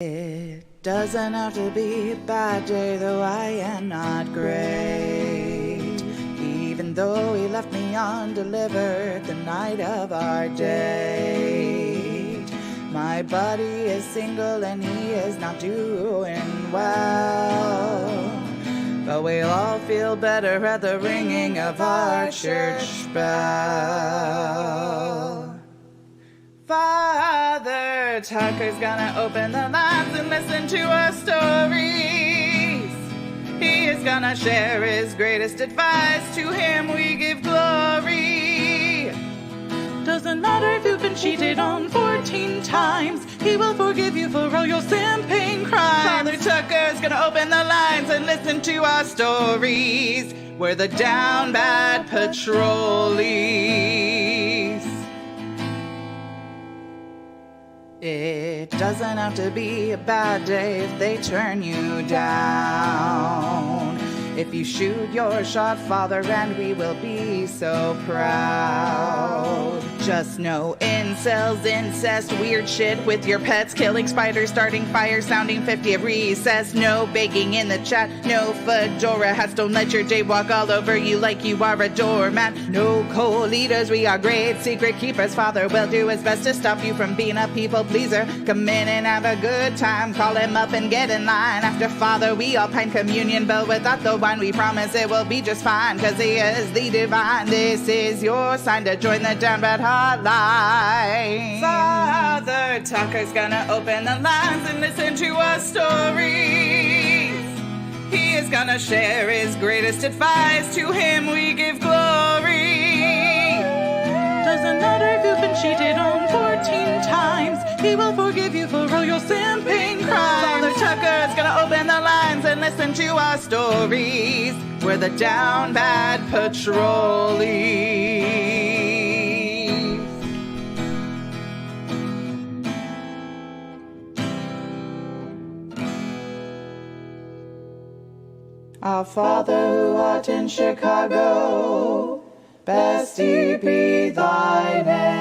It doesn't have to be a bad day, though I am not great. Even though he left me undelivered the night of our date. My buddy is single and he is not doing well. But we'll all feel better at the ringing of our church bell. Father Tucker's gonna open the lines and listen to our stories. He is gonna share his greatest advice. To him we give glory. Doesn't matter if you've been cheated on 14 times. He will forgive you for all your simping crimes. Father Tucker's gonna open the lines and listen to our stories. We're the DownBad Patrollees. It doesn't have to be a bad day if they turn you down. If you shoot your shot, Father, and we will be so proud. Just no incels, incest, weird shit with your pets, killing spiders, starting fires, sounding 50 at recess. No begging in the chat, no fedora hats. Don't let your day walk all over you like you are a doormat. No co-leaders, we are great secret keepers. Father will do his best to stop you from being a people pleaser. Come in and have a good time, call him up and get in line. After Father, we all pine communion, but without the wine, we promise it will be just fine, cause he is the divine. This is your sign to join the DownBad Hotline. Father Tucker's gonna open the lines and listen to our stories. He is gonna share his greatest advice. To him we give glory. Doesn't matter if you've been cheated on 14 times. He will forgive you for all your simping crimes. Father Tucker's gonna open the lines and listen to our stories. We're the DownBad Patrollees. Our Father who art in Chicago, bestie be thy name.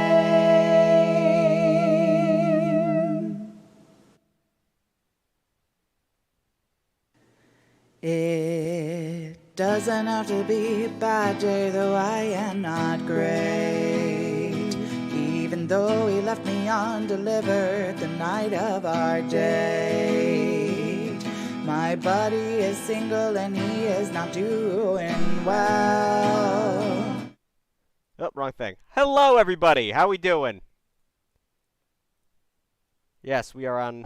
It doesn't have to be a bad day, though I am not great. Even though he left me undelivered the night of our date. My buddy is single and he is not doing well. Oh, wrong thing. Hello, everybody. How we doing? Yes, we are on...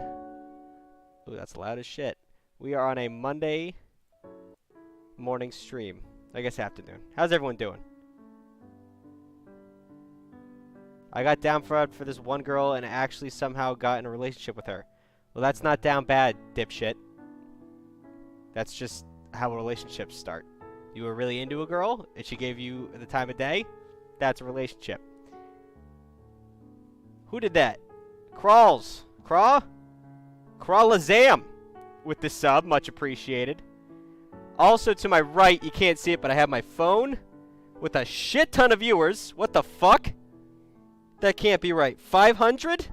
Ooh, that's loud as shit. We are on a Monday morning stream. I guess afternoon. How's everyone doing? I got down for this one girl and actually somehow got in a relationship with her. Well, that's not down bad, dipshit. That's just how relationships start. You were really into a girl, and she gave you the time of day. That's a relationship. Who did that? Crawls. Crawlazam with the sub. Much appreciated. Also to my right, you can't see it, but I have my phone with a shit ton of viewers. What the fuck? That can't be right. 500?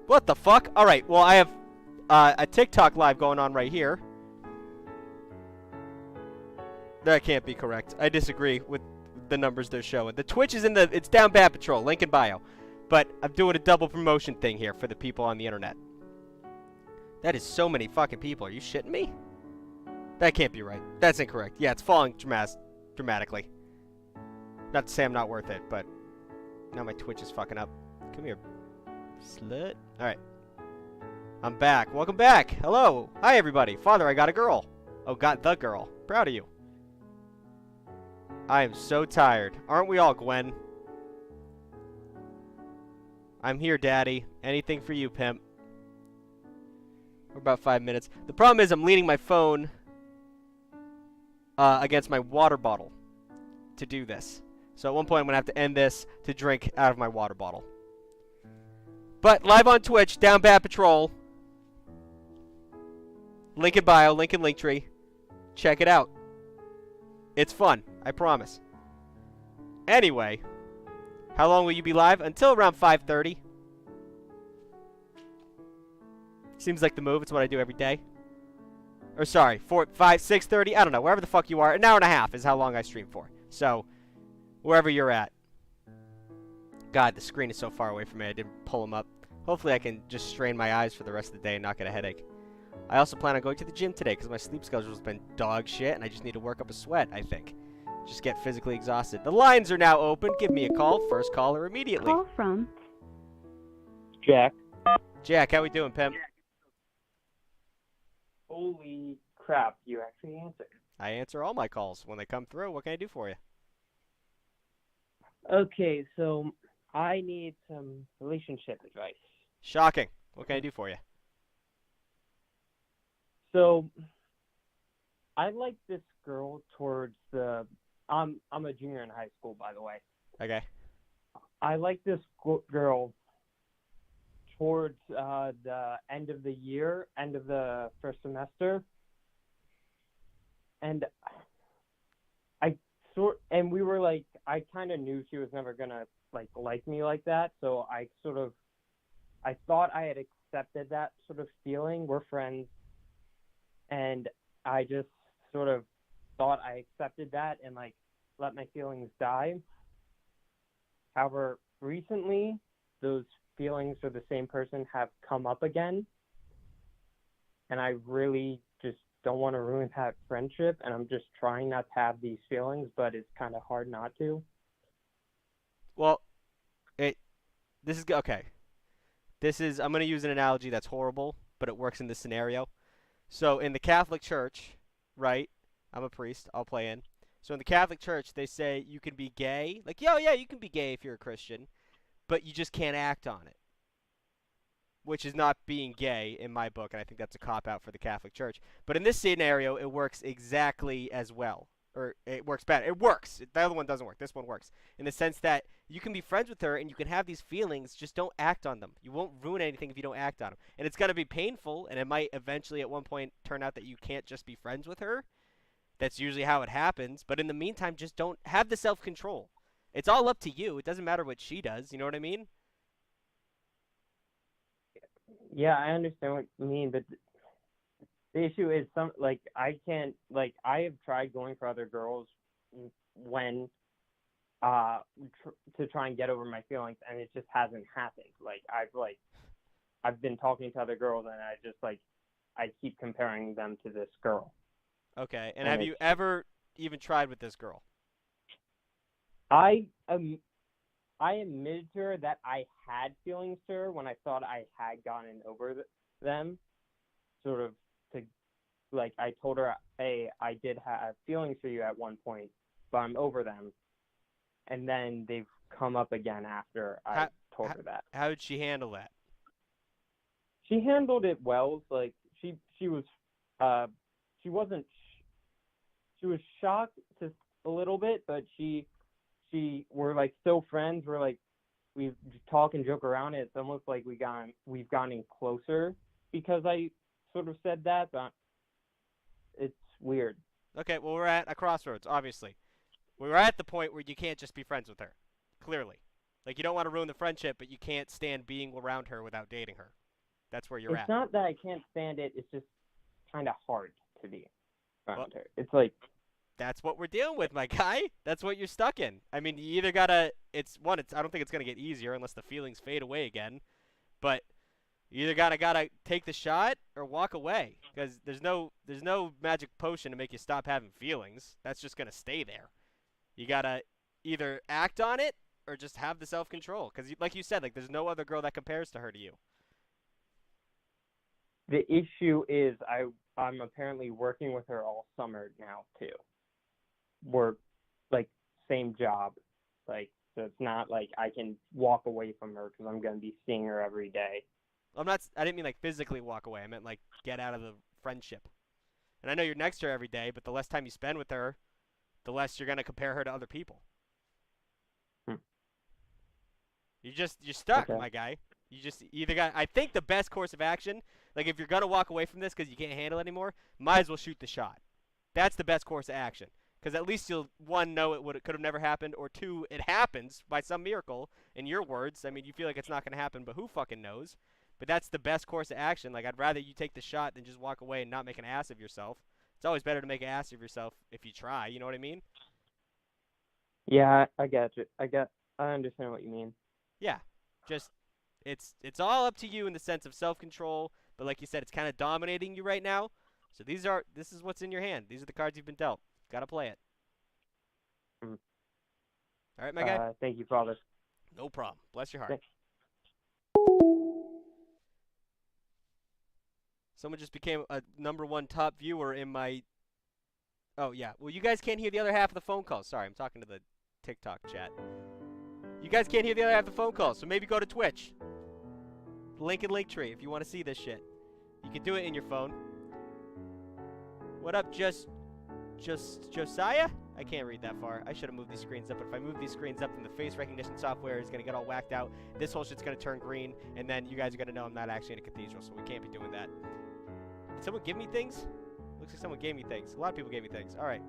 What the fuck? Alright, well, I have a TikTok live going on right here. That can't be correct. I disagree with the numbers they're showing. The Twitch is it's DownBad Patrol, link in bio. But I'm doing a double promotion thing here for the people on the internet. That is so many fucking people. Are you shitting me? That can't be right. That's incorrect. Yeah, it's falling dramatically. Not to say I'm not worth it, but now my Twitch is fucking up. Come here, slut. Alright. I'm back. Welcome back. Hello. Hi, everybody. Father, I got a girl. Oh, got the girl. Proud of you. I am so tired. Aren't we all, Gwen? I'm here, Daddy. Anything for you, pimp. We're about 5 minutes. The problem is I'm leaning my phone against my water bottle to do this. So at one point I'm going to have to end this to drink out of my water bottle. But live on Twitch, DownBad Patrol. Link in bio, link in Linktree. Check it out. It's fun, I promise. Anyway, how long will you be live? Until around 5:30. Seems like the move. It's what I do every day. Or sorry, 4, 5, 6:30. I don't know. Wherever the fuck you are. An hour and a half is how long I stream for. So, wherever you're at. God, the screen is so far away from me. I didn't pull them up. Hopefully I can just strain my eyes for the rest of the day and not get a headache. I also plan on going to the gym today because my sleep schedule has been dog shit and I just need to work up a sweat, I think. Just get physically exhausted. The lines are now open. Give me a call. First caller immediately. Call from Jack. Jack, how we doing, pimp? Holy crap, you actually answered. I answer all my calls when they come through. What can I do for you? Okay, so I need some relationship advice. Shocking. What can I do for you? So I like this girl towards the I'm a junior in high school, by the way. Okay. I like this girl towards the end of the year, end of the first semester. And we were like, I kind of knew she was never gonna like me like that, so I thought I had accepted that sort of feeling. We're friends, and I just sort of thought I accepted that and let my feelings die. However, recently those feelings for the same person have come up again, and I really just don't want to ruin that friendship, and I'm just trying not to have these feelings, but it's kind of hard not to. Well, this is okay. I'm going to use an analogy that's horrible, but it works in this scenario. So in the Catholic Church, right? I'm a priest. I'll play in. So in the Catholic Church, they say you can be gay. Like, yo, yeah, you can be gay if you're a Christian, but you just can't act on it. Which is not being gay in my book, and I think that's a cop-out for the Catholic Church. But in this scenario, it works exactly as well. Or it works better. It works. The other one doesn't work. This one works. In the sense that you can be friends with her, and you can have these feelings, just don't act on them. You won't ruin anything if you don't act on them. And it's going to be painful, and it might eventually at one point turn out that you can't just be friends with her. That's usually how it happens. But in the meantime, just don't have the self-control. It's all up to you. It doesn't matter what she does. You know what I mean? Yeah, I understand what you mean, but the issue is I have tried going for other girls when to try and get over my feelings, and it just hasn't happened. I've been talking to other girls, and I keep comparing them to this girl. Okay, and have you ever even tried with this girl? I admitted to her that I had feelings to her when I thought I had gotten over them. Sort of I told her, hey, I did have feelings for you at one point, but I'm over them. And then they've come up again after I told her that. How did she handle that? She handled it well. She was shocked just a little bit, but we're still friends. We talk and joke around. It's almost like we've gotten closer because I sort of said that, but it's weird. Okay, well, we're at a crossroads, obviously. We're at the point where you can't just be friends with her, clearly. You don't want to ruin the friendship, but you can't stand being around her without dating her. That's where you're at. It's not that I can't stand it. It's just kind of hard to be around her. It's that's what we're dealing with, my guy. That's what you're stuck in. I mean, you either gotta. I don't think it's gonna get easier unless the feelings fade away again. But you either gotta take the shot or walk away, because there's no magic potion to make you stop having feelings. That's just gonna stay there. You gotta either act on it or just have the self-control, because like you said, there's no other girl that compares to her to you. The issue is I'm apparently working with her all summer now too. We're same job, so it's not like I can walk away from her because I'm gonna be seeing her every day. I didn't mean physically walk away. I meant get out of the friendship. And I know you're next to her every day, but the less time you spend with her, the less you're gonna compare her to other people. You're stuck, okay. My guy. You just either got. I think the best course of action, if you're gonna walk away from this because you can't handle it anymore, might as well shoot the shot. That's the best course of action. Because at least you'll, one, know it could have never happened, or two, it happens by some miracle, in your words. I mean, you feel like it's not going to happen, but who fucking knows? But that's the best course of action. Like, I'd rather you take the shot than just walk away and not make an ass of yourself. It's always better to make an ass of yourself if you try. You know what I mean? Yeah, I get you. I understand what you mean. Yeah. Just, it's all up to you in the sense of self-control. But like you said, it's kind of dominating you right now. So this is what's in your hand. These are the cards you've been dealt. Gotta play it. Mm. All right, my guy? Thank you, Father. No problem. Bless your heart. Thanks. Someone just became a #1 top viewer in my... Oh, yeah. Well, you guys can't hear the other half of the phone call. Sorry, I'm talking to the TikTok chat. You guys can't hear the other half of the phone call, so maybe go to Twitch. Link in Linktree if you want to see this shit. You can do it in your phone. What up, just Josiah? I can't read that far. I should have moved these screens up. But if I move these screens up, then the face recognition software is going to get all whacked out. This whole shit's going to turn green, and then you guys are going to know I'm not actually in a cathedral, so we can't be doing that. Did someone give me things? Looks like someone gave me things. A lot of people gave me things. All right.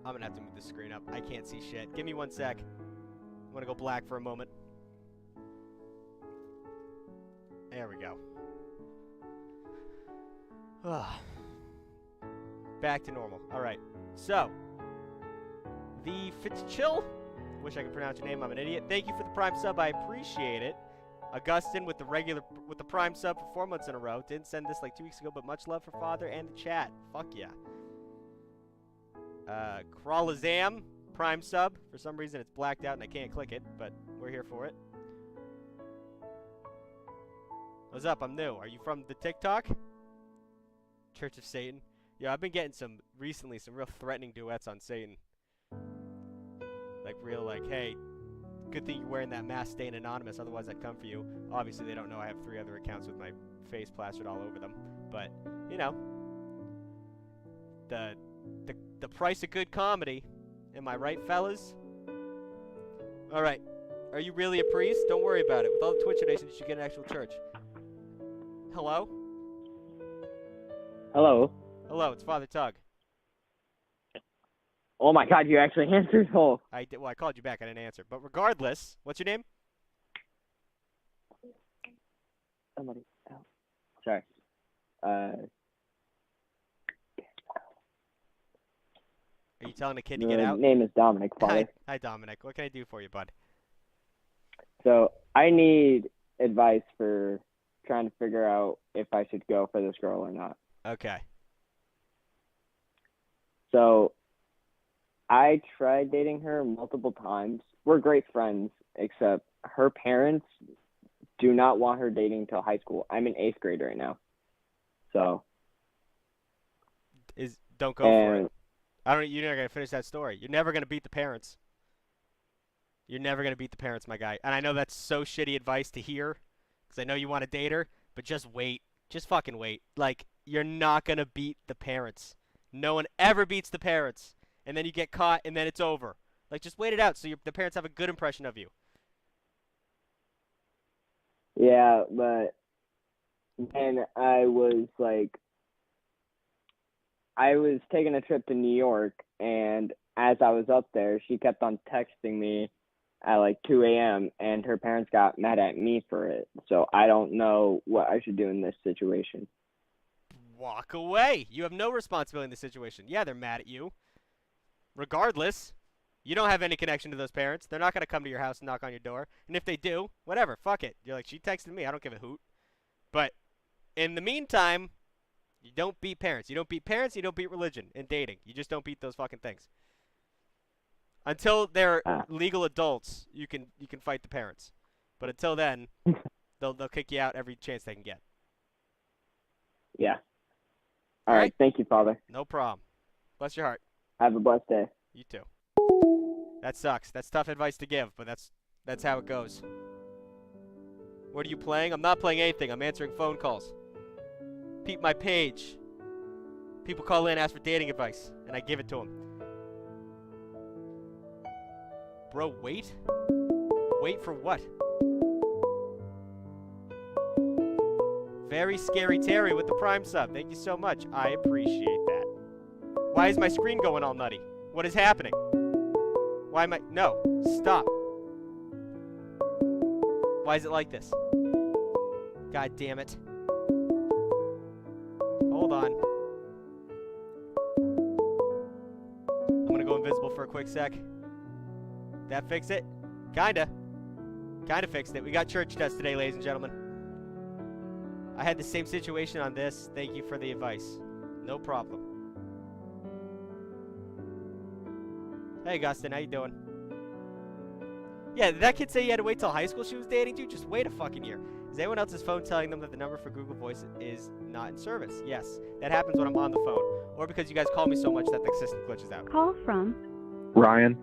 I'm going to have to move this screen up. I can't see shit. Give me 1 sec. I'm going to go black for a moment. There we go. Back to normal. All right. So, the Fitzchill. Wish I could pronounce your name. I'm an idiot. Thank you for the Prime sub. I appreciate it. Augustin with the Prime sub for 4 months in a row. Didn't send this like 2 weeks ago, but much love for Father and the chat. Fuck yeah. Krawlazam Prime sub. For some reason it's blacked out and I can't click it, but we're here for it. What's up? I'm new. Are you from the TikTok? Church of Satan. Yeah, I've been getting some real threatening duets on Satan. Like real like, hey, good thing you're wearing that mask staying anonymous, otherwise I'd come for you. Obviously they don't know I have 3 other accounts with my face plastered all over them. But, you know, the price of good comedy. Am I right, fellas? Alright. Are you really a priest? Don't worry about it. With all the Twitch donations, you should get an actual church. Hello? Hello. Hello, it's Father Tug. Oh my God, you actually answered. Oh. I did. Well, I called you back. I didn't answer. But regardless, what's your name? Somebody. Oh. Sorry. Are you telling the kid to get out? Name is Dominic, Father. Hi, Dominic. What can I do for you, bud? So I need advice for trying to figure out if I should go for this girl or not. Okay. So I tried dating her multiple times. We're great friends, except her parents do not want her dating till high school. I'm in 8th grade right now. So. Don't go for it. You're never going to finish that story. You're never going to beat the parents. You're never going to beat the parents, my guy. And I know that's so shitty advice to hear, because I know you want to date her, but just wait. Just fucking wait. Like, you're not going to beat the parents. No one ever beats the parents. And then you get caught, and then it's over. Like, just wait it out so the parents have a good impression of you. Yeah, but then I was taking a trip to New York, and as I was up there, she kept on texting me at like 2 a.m., and her parents got mad at me for it. So I don't know what I should do in this situation. Walk away. You have no responsibility in this situation. Yeah, they're mad at you. Regardless, you don't have any connection to those parents. They're not going to come to your house and knock on your door. And if they do, whatever, fuck it. You're like, she texted me. I don't give a hoot. But in the meantime, you don't beat parents. You don't beat parents. You don't beat religion in dating. You just don't beat those fucking things. Until they're legal adults, you can fight the parents. But until then, they'll kick you out every chance they can get. Yeah. All right. Thank you, Father. No problem. Bless your heart. Have a blessed day. You too. That sucks. That's tough advice to give, but that's how it goes. What are you playing? I'm not playing anything. I'm answering phone calls. Peep my page. People call in, ask for dating advice, and I give it to them. Bro, wait? Wait for what? Very Scary Terry with the Prime sub. Thank you so much. I appreciate that. Why is my screen going all nutty? What is happening? Why am I... No. Stop. Why is it like this? God damn it. Hold on. I'm gonna go invisible for a quick sec. That fix it? Kinda. Kinda fixed it. We got church test today, ladies and gentlemen. I had the same situation on this. Thank you for the advice. No problem. Hey, Gustin, how you doing? Yeah, did that kid say you had to wait till high school she was dating you? Just wait a fucking year. Is anyone else's phone telling them that the number for Google Voice is not in service? Yes. That happens when I'm on the phone. Or because you guys call me so much that the system glitches out. Call from Ryan.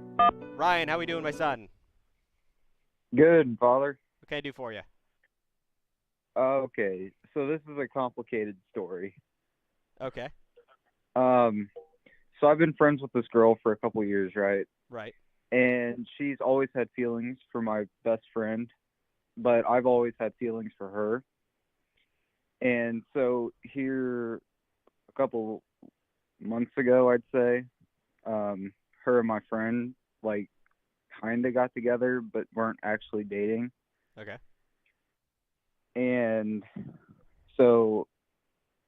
Ryan, how we doing, my son? Good, Father. What can I do for you? Okay, so this is a complicated story. Okay. So I've been friends with this girl for a couple years, right? Right. And she's always had feelings for my best friend, but I've always had feelings for her. And so here, a couple months ago, I'd say, her and my friend, like, kind of got together, but weren't actually dating. Okay. And so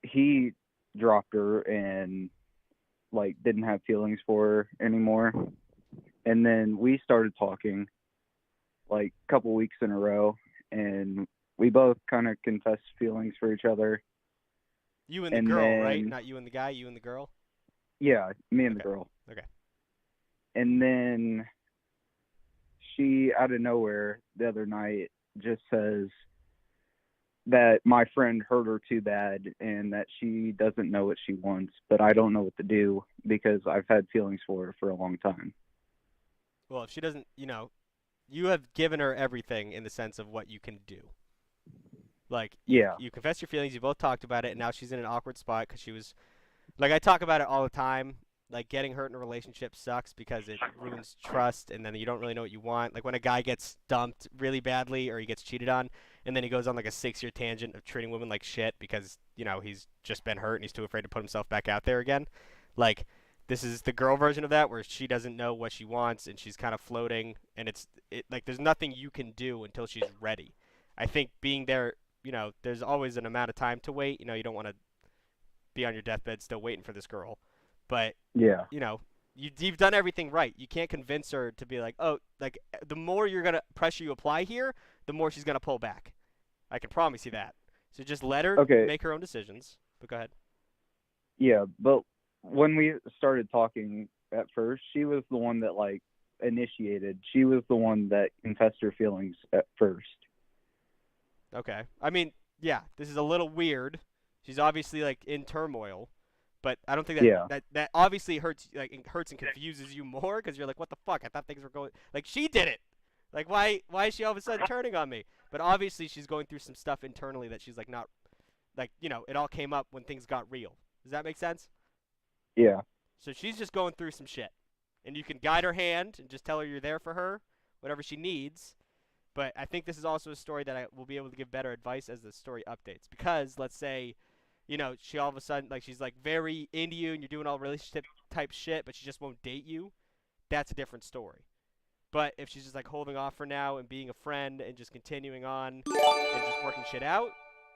he dropped her and, like, didn't have feelings for her anymore. And then we started talking, like, a couple weeks in a row, and we both kind of confessed feelings for each other. You and the girl, right? Not you and the guy, you and the girl? Yeah, me and the girl. Okay. And then she, out of nowhere, the other night, just says that my friend hurt her too bad and that she doesn't know what she wants, but I don't know what to do because I've had feelings for her for a long time. Well, if she doesn't, you have given her everything in the sense of what you can do. Like, Yeah. you confess your feelings, you both talked about it, and now she's in an awkward spot because she was, like, I talk about it all the time. Like, getting hurt in a relationship sucks because it ruins trust, and then you don't really know what you want. Like, when a guy gets dumped really badly or he gets cheated on, and then he goes on, like, a 6-year tangent of treating women like shit because, he's just been hurt and he's too afraid to put himself back out there again. Like, this is the girl version of that where she doesn't know what she wants and she's kind of floating, and like, there's nothing you can do until she's ready. I think being there, there's always an amount of time to wait. You don't want to be on your deathbed still waiting for this girl. But, yeah, you've done everything right. You can't convince her to be like, oh, like, the more you're going to pressure you apply here, the more she's going to pull back. I can promise you that. So just let her make her own decisions. But go ahead. Yeah, but when we started talking at first, she was the one that, like, initiated. She was the one that confessed her feelings at first. Okay. I mean, yeah, this is a little weird. She's obviously, like, in turmoil. But I don't think that obviously hurts and confuses you more because you're like, what the fuck? I thought things were going like she did it. Like why is she all of a sudden turning on me? But obviously she's going through some stuff internally that she's like not like it all came up when things got real. Does that make sense? Yeah. So she's just going through some shit, and you can guide her hand and just tell her you're there for her, whatever she needs. But I think this is also a story that I will be able to give better advice as the story updates because let's say. She all of a sudden, like, she's, like, very into you and you're doing all relationship type shit, but she just won't date you. That's a different story. But if she's just, like, holding off for now and being a friend and just continuing on and just working shit out,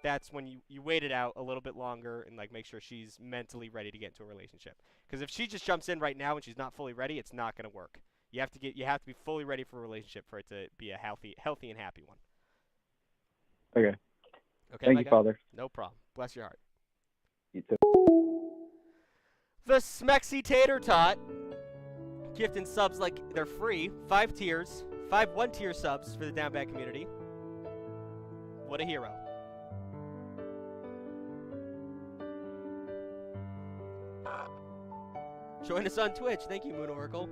that's when you wait it out a little bit longer and, like, make sure she's mentally ready to get into a relationship. Because if she just jumps in right now and she's not fully ready, it's not going to work. You have to be fully ready for a relationship for it to be a healthy and happy one. Okay. Okay, Thank you, Father. No problem. Bless your heart. You too. The Smexy Tater Tot gifting subs like they're free. 5 tiers. 5 1-tier subs for the DownBad community. What a hero. Join us on Twitch. Thank you, Moon Oracle.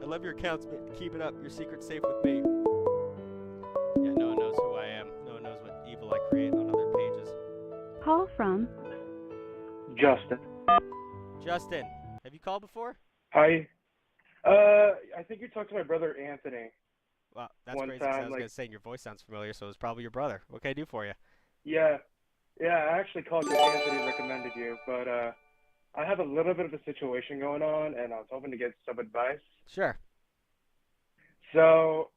I love your accounts. Keep it up. Your secret's safe with me. Yeah, no one knows who I am. No one knows what evil I create on other pages. Call from Justin, have you called before? Hi. I think you talked to my brother Anthony. Wow, that's One crazy. 'Cause I time, was going to say your voice sounds familiar, so it's probably your brother. What can I do for you? Yeah. I actually called because Anthony recommended you, but I have a little bit of a situation going on, and I was hoping to get some advice. Sure. So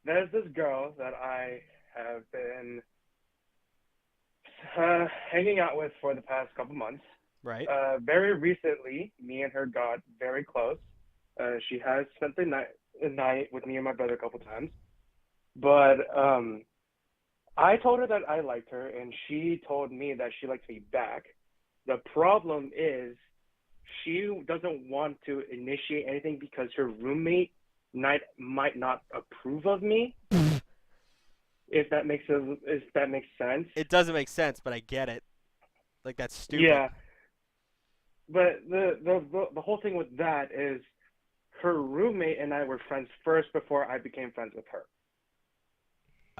there's this girl that I have been hanging out with for the past couple months. Right. Very recently, me and her got very close. She has spent the night with me and my brother a couple times. But I told her that I liked her, and she told me that she liked me back. The problem is she doesn't want to initiate anything because her roommate might not approve of me. If that makes sense. It doesn't make sense, but I get it. Like, that's stupid. Yeah. But the whole thing with that is her roommate and I were friends first before I became friends with her.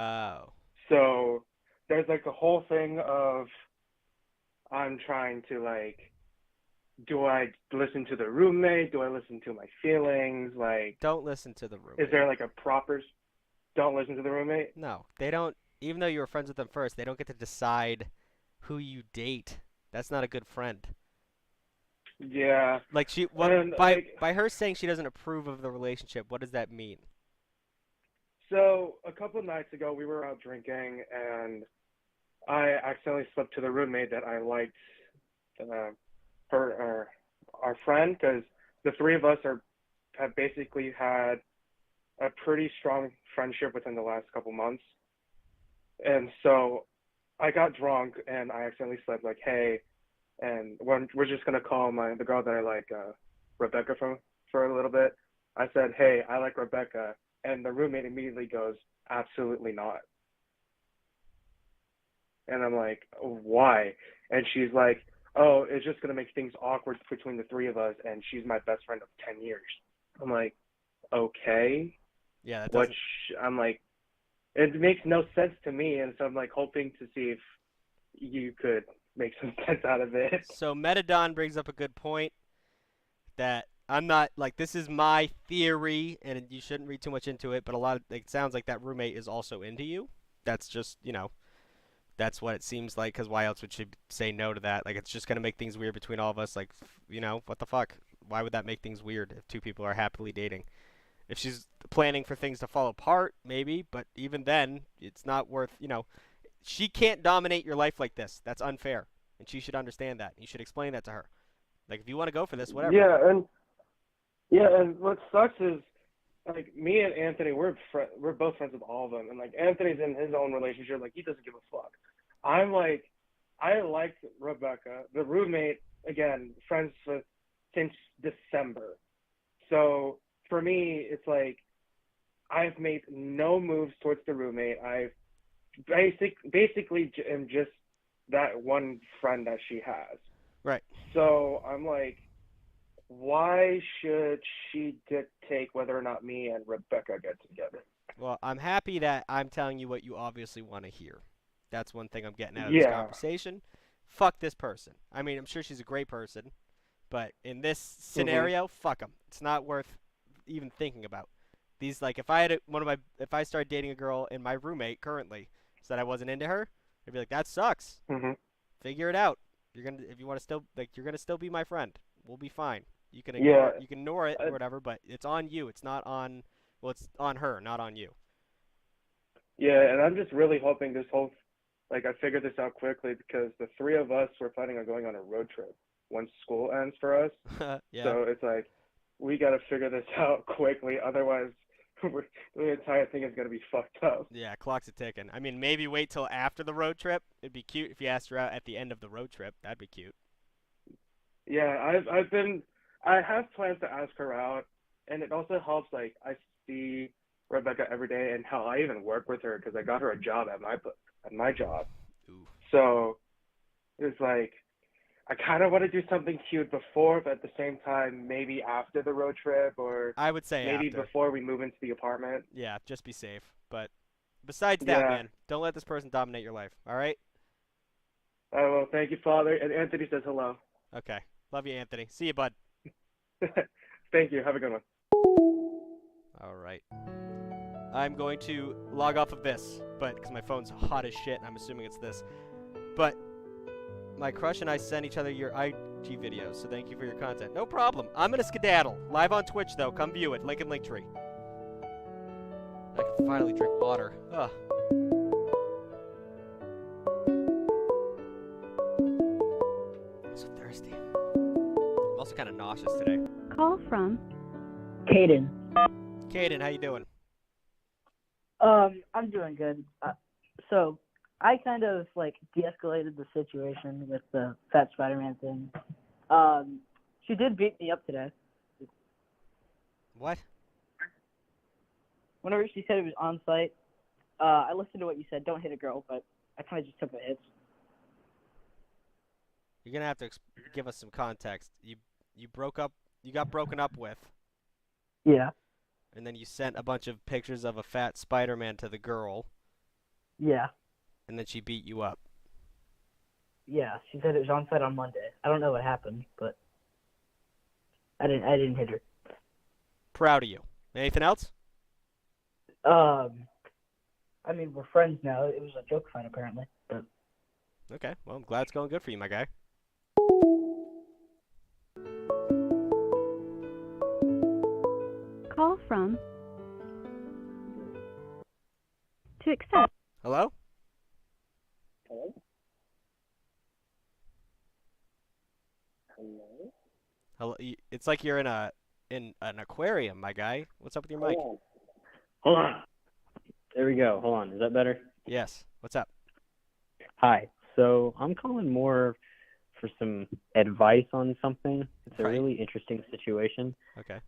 Oh. So there's like a whole thing of I'm trying to like, do I listen to the roommate? Do I listen to my feelings? Like, Don't listen to the roommate. is there like a proper don't listen to the roommate? No, they don't. Even though you were friends with them first, they don't get to decide who you date. That's not a good friend. Yeah. Like by her saying she doesn't approve of the relationship, what does that mean? So a couple of nights ago, we were out drinking, and I accidentally slipped to the roommate that I liked our friend, because the three of us have basically had a pretty strong friendship within the last couple months. And so I got drunk, and I accidentally slipped, like, hey, and we're just going to call the girl that I like, Rebecca, for a little bit. I said, hey, I like Rebecca. And the roommate immediately goes, absolutely not. And I'm like, why? And she's like, oh, it's just going to make things awkward between the three of us, and she's my best friend of 10 years. I'm like, okay. Yeah, that doesn't... I'm like, it makes no sense to me, and so I'm like hoping to see if you could make some sense out of it. So Metadon brings up a good point that I'm not, like, this is my theory, and you shouldn't read too much into it, but it sounds like that roommate is also into you. That's just, that's what it seems like, because why else would she say no to that? Like, it's just going to make things weird between all of us. Like, what the fuck? Why would that make things weird if two people are happily dating? If she's planning for things to fall apart, maybe, but even then, it's not worth, she can't dominate your life like this. That's unfair, and she should understand that. You should explain that to her. Like, if you want to go for this, whatever. Yeah, and what sucks is, like, me and Anthony, we're both friends with all of them, and, like, Anthony's in his own relationship, like, he doesn't give a fuck. I'm like, I like Rebecca, the roommate, again, friends with since December. So for me, it's like, I've made no moves towards the roommate. I basically am just that one friend that she has. Right. So I'm like, why should she dictate whether or not me and Rebecca get together? Well, I'm happy that I'm telling you what you obviously want to hear. That's one thing I'm getting out of this conversation. Fuck this person. I mean, I'm sure she's a great person, but in this scenario, fuck them. It's not worth even thinking about. These, like, if I started dating a girl and my roommate currently said I wasn't into her, I'd be like, that sucks. Figure it out. You're gonna still be my friend. We'll be fine. You can ignore it or whatever, but it's on you. It's not on. Well, it's on her, not on you. Yeah, and I'm just really hoping I figured this out quickly, because the three of us were planning on going on a road trip once school ends for us. Yeah. So it's like, we got to figure this out quickly, otherwise the entire thing is going to be fucked up. Yeah, clock's a ticking. I mean, maybe wait till after the road trip. It'd be cute if you asked her out at the end of the road trip. That'd be cute. Yeah, I have plans to ask her out, and it also helps, like, I see Rebecca every day, and hell, I even work with her because I got her a job at my job. Ooh. So it's like, I kind of want to do something cute before, but at the same time, maybe after the road trip, or I would say maybe after. before we move into the apartment. Yeah, just be safe. But besides that, man, don't let this person dominate your life, all right? Oh, well, thank you, Father. And Anthony says hello. Okay. Love you, Anthony. See you, bud. Thank you. Have a good one. All right. I'm going to log off of this, because my phone's hot as shit, and I'm assuming it's this. But my crush and I send each other your IG videos, so thank you for your content. No problem. I'm going to skedaddle. Live on Twitch, though. Come view it. Link in Linktree. I can finally drink water. Ugh. just kind of nauseous today. Call from Caden. Caden, how you doing? I'm doing good. So I kind of like de-escalated the situation with the Fat Spider-Man thing. She did beat me up today. What? Whenever she said it was on site, I listened to what you said. Don't hit a girl, but I kind of just took the hits. You're gonna have to give us some context. You broke up. You got broken up with, Yeah. and then you sent a bunch of pictures of a fat Spider-Man to the girl, Yeah. and then she beat you up. Yeah. She said it was on site on Monday. I don't know what happened, but I didn't hit her. Proud of you. Anything else? I mean, we're friends now. It was a joke fight, apparently. But Okay. Well, I'm glad it's going good for you, my guy. call from to accept. Hello? Hello? Hello? Hello. It's like you're in an aquarium, my guy. What's up with your mic? Hold on. There we go. Hold on. Is that better? Yes. What's up? Hi. So I'm calling more for some advice on something. It's a Right. really interesting situation. Okay.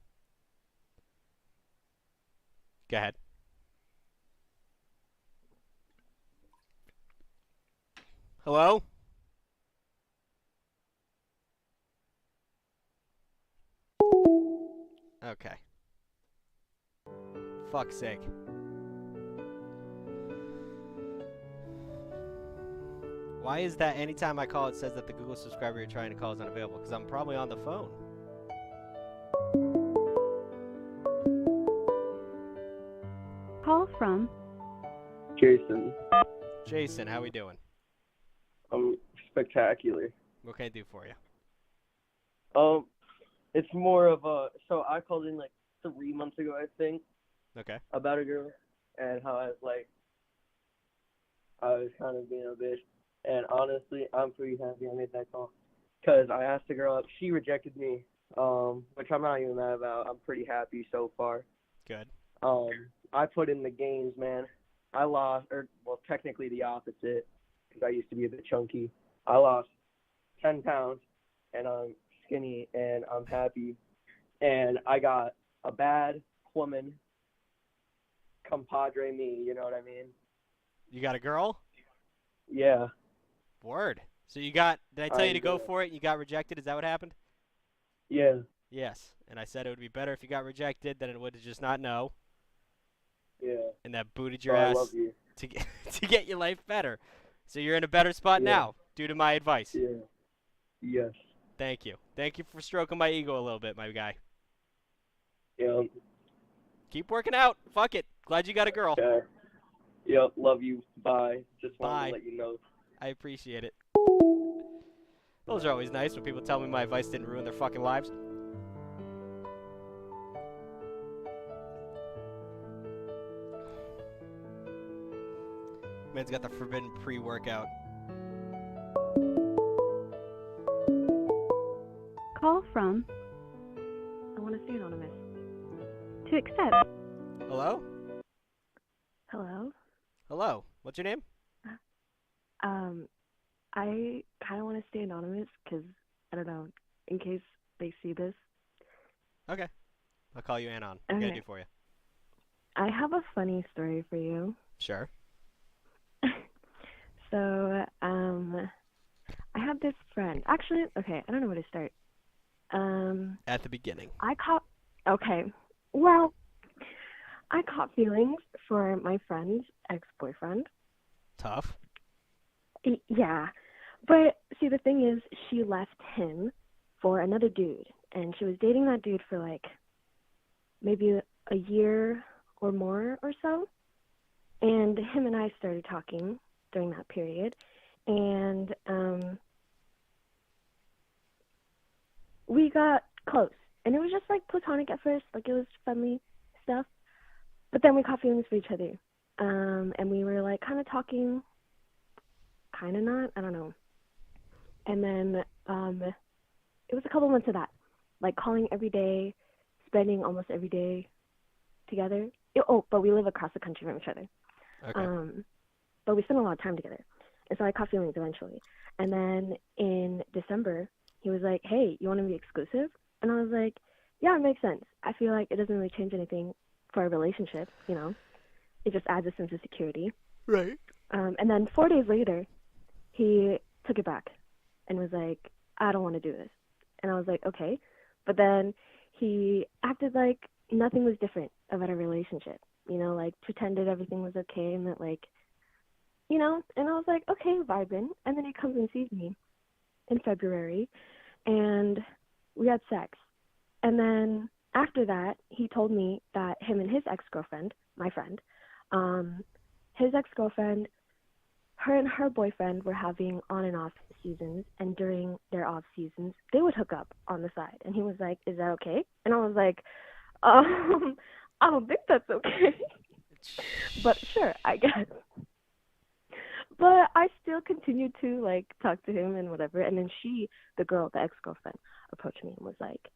Go ahead. Hello? Okay. Fuck's sake. Why is that anytime I call it says that the Google subscriber you're trying to call is unavailable? Because I'm probably on the phone. Call from Jason. Jason, how we doing? I'm spectacular. What can I do for you? It's more of a, so I called in like 3 months ago, I think, Okay. about a girl, and how I was kind of being a bitch, and honestly, I'm pretty happy I made that call, because I asked the girl out, she rejected me, which I'm not even mad about. I'm pretty happy so far. Good. I put in the games, man. I lost, or well, technically the opposite, because I used to be a bit chunky. I lost 10 pounds, and I'm skinny, and I'm happy. And I got a bad woman, compadre me, you know what I mean? You got a girl? Yeah. Word. So you got, did I tell you to go did. for it and you got rejected? Is that what happened? Yeah. Yes. And I said it would be better if you got rejected than it would to just not know. Yeah. And that booted So your I ass love you. to get your life better. So you're in a better spot Yeah. now due to my advice. Yeah. Yes. Thank you. Thank you for stroking my ego a little bit, my guy. Yeah. Keep working out. Fuck it. Glad you got a girl. Yeah. Yep. Love you. Bye. Just wanted Bye. to let you know. I appreciate it. Those are always nice when people tell me my advice didn't ruin their fucking lives. Man's got the forbidden pre-workout. Call from I want to stay anonymous. to accept. Hello? Hello? Hello. What's your name? I kind of want to stay anonymous because, I don't know, in case they see this. Okay. I'll call you Anon. What can I Okay. do for you? I have a funny story for you. Sure. So, I have this friend. Actually, okay, I don't know where to start. At the beginning. Okay, well, I caught feelings for my friend's ex-boyfriend. Tough. Yeah, but see, the thing is, she left him for another dude, and she was dating that dude for like maybe a year or more or so, and him and I started talking during that period, and we got close, and it was just like platonic at first, like it was friendly stuff, but then we caught feelings for each other, and we were like kind of talking, kind of not, I don't know, and then it was a couple months of that, like calling every day, spending almost every day together. But we live across the country from each other. Okay. But we spend a lot of time together. And so I caught feelings eventually. And then in December, he was like, hey, you want to be exclusive? And I was like, yeah, it makes sense. I feel like it doesn't really change anything for our relationship, you know? It just adds a sense of security. Right. And then 4 days later, he took it back and was like, I don't want to do this. And I was like, okay. But then he acted like nothing was different about our relationship, you know, like pretended everything was okay and that, like, you know, and I was like, okay, vibing. And then he comes and sees me in February, and we had sex. And then after that, he told me that him and his ex-girlfriend, my friend, his ex-girlfriend, her and her boyfriend were having on and off seasons, and during their off seasons, they would hook up on the side. And he was like, is that okay? And I was like, I don't think that's okay. But sure, I guess. But I still continued to, like, talk to him and whatever. And then she, the girl, the ex-girlfriend, approached me and was like,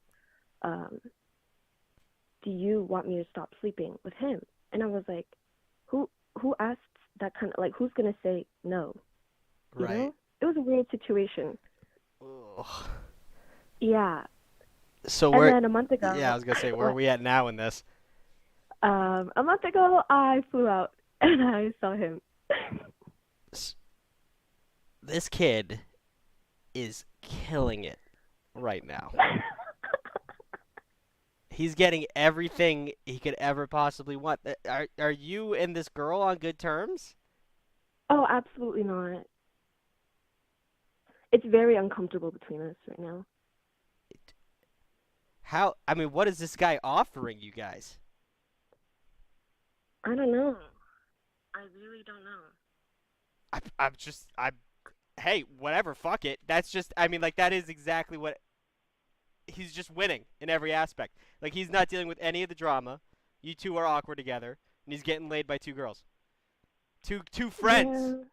do you want me to stop sleeping with him? And I was like, who asked that kind of, like, who's going to say no? You know? It was a weird situation. Ugh. Yeah. So and then a month ago. Yeah, I was gonna say, where are we at now in this? A month ago, I flew out and I saw him. This kid is killing it right now. He's getting everything he could ever possibly want. Are you and this girl on good terms? Oh, absolutely not. It's very uncomfortable between us right now. How? I mean, what is this guy offering you guys? I don't know. I really don't know. Hey, whatever, fuck it. That's just, I mean, like, that is exactly what, he's just winning in every aspect. Like, he's not dealing with any of the drama. You two are awkward together, and he's getting laid by two girls. Two friends. Yeah.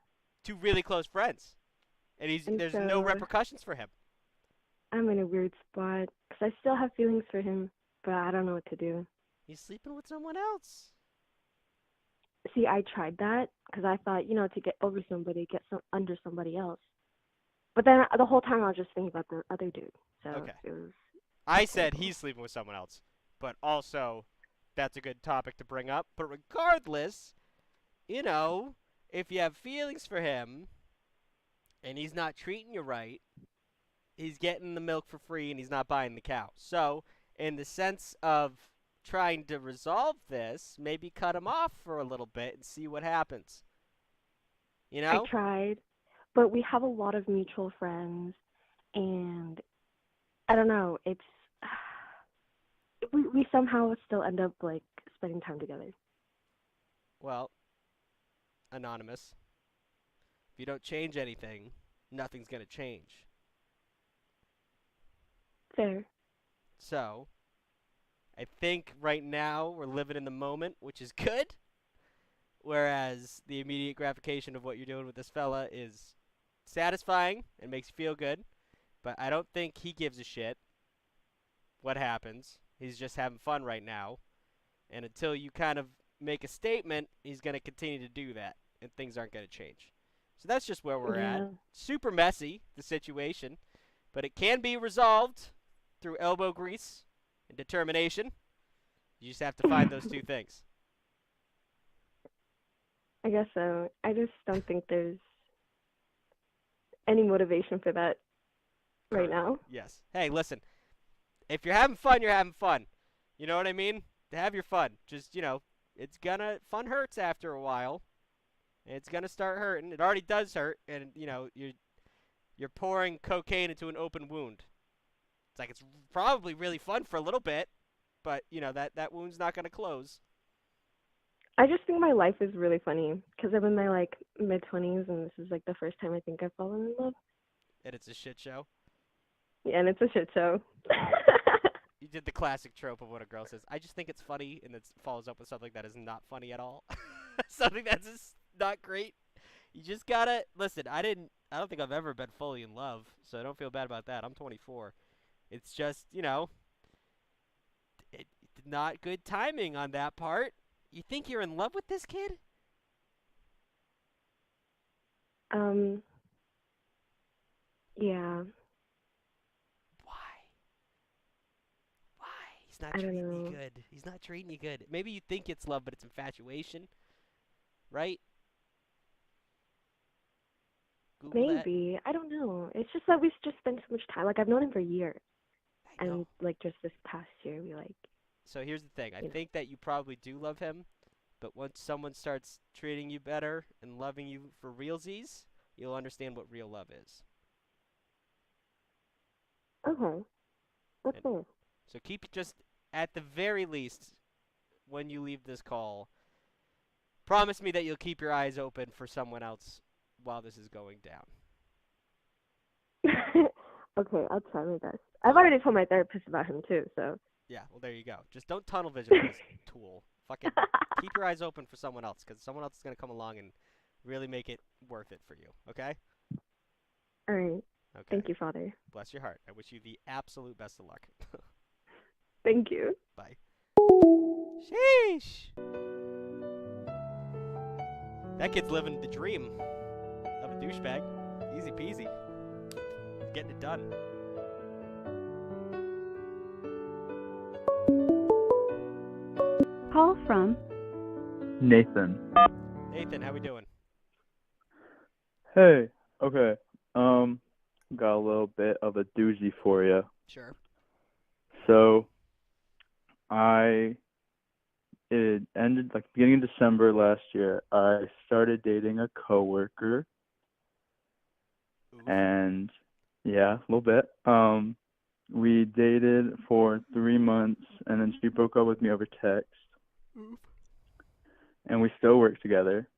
Two really close friends. And there's no repercussions for him. I'm in a weird spot because I still have feelings for him, but I don't know what to do. He's sleeping with someone else. See, I tried that because I thought, you know, to get over somebody, under somebody else. But then the whole time I was just thinking about the other dude. So Okay. it was. I said he's sleeping with someone else, but also that's a good topic to bring up. But regardless, you know, if you have feelings for him and he's not treating you right, he's getting the milk for free and he's not buying the cow. So, in the sense of trying to resolve this, maybe cut him off for a little bit and see what happens. You know? I tried, but we have a lot of mutual friends, and I don't know. It's we somehow still end up like spending time together. Well, Anonymous, if you don't change anything, nothing's gonna change. Fair. So, I think right now we're living in the moment, which is good. Whereas the immediate gratification of what you're doing with this fella is satisfying and makes you feel good. But I don't think he gives a shit what happens. He's just having fun right now. And until you kind of make a statement, he's going to continue to do that. And things aren't going to change. So that's just where we're at. Super messy, the situation. But it can be resolved through elbow grease and determination. You just have to find those two things. I guess so. I just don't think there's any motivation for that right now. Yes. Hey, listen. If you're having fun, you're having fun. You know what I mean? To have your fun. Just, you know, fun hurts after a while. And it's gonna start hurting. It already does hurt, and you know, you're pouring cocaine into an open wound. It's like it's probably really fun for a little bit, but you know that wound's not gonna close. I just think my life is really funny because I'm in my like mid-20s, and this is like the first time I think I've fallen in love. And it's a shit show. Yeah, and it's a shit show. You did the classic trope of what a girl says. I just think it's funny, and it follows up with something that is not funny at all. Something that's just not great. You just gotta listen. I don't think I've ever been fully in love, so I don't feel bad about that. I'm 24. It's just, you know, not good timing on that part. You think you're in love with this kid? Yeah. Why? He's not I don't treating you know. good. He's not treating you good. Maybe you think it's love, but it's infatuation, right? Google that. Maybe. I don't know. It's just that we've just spent so much time. Like, I've known him for years. I know. And, like, just this past year, we, like... So here's the thing. I you know. think that you probably do love him, but once someone starts treating you better and loving you for realsies, you'll understand what real love is. Okay. That's fair. So keep just, at the very least, when you leave this call, promise me that you'll keep your eyes open for someone else while this is going down. Okay, I'll try my best. I've already told my therapist about him, too, so... Yeah, well, there you go. Just don't tunnel vision with this tool. Fucking keep your eyes open for someone else, because someone else is going to come along and really make it worth it for you, okay? All right. Okay. Thank you, Father. Bless your heart. I wish you the absolute best of luck. Thank you. Bye. Sheesh. That kid's living the dream of a douchebag. Easy peasy. Getting it done. Call from Nathan. Nathan, how we doing? Hey. Okay. Got a little bit of a doozy for you. Sure. So, it ended like beginning of December last year. I started dating a coworker, and yeah, a little bit. We dated for 3 months, and then she broke up with me over text. Oof. And we still work together.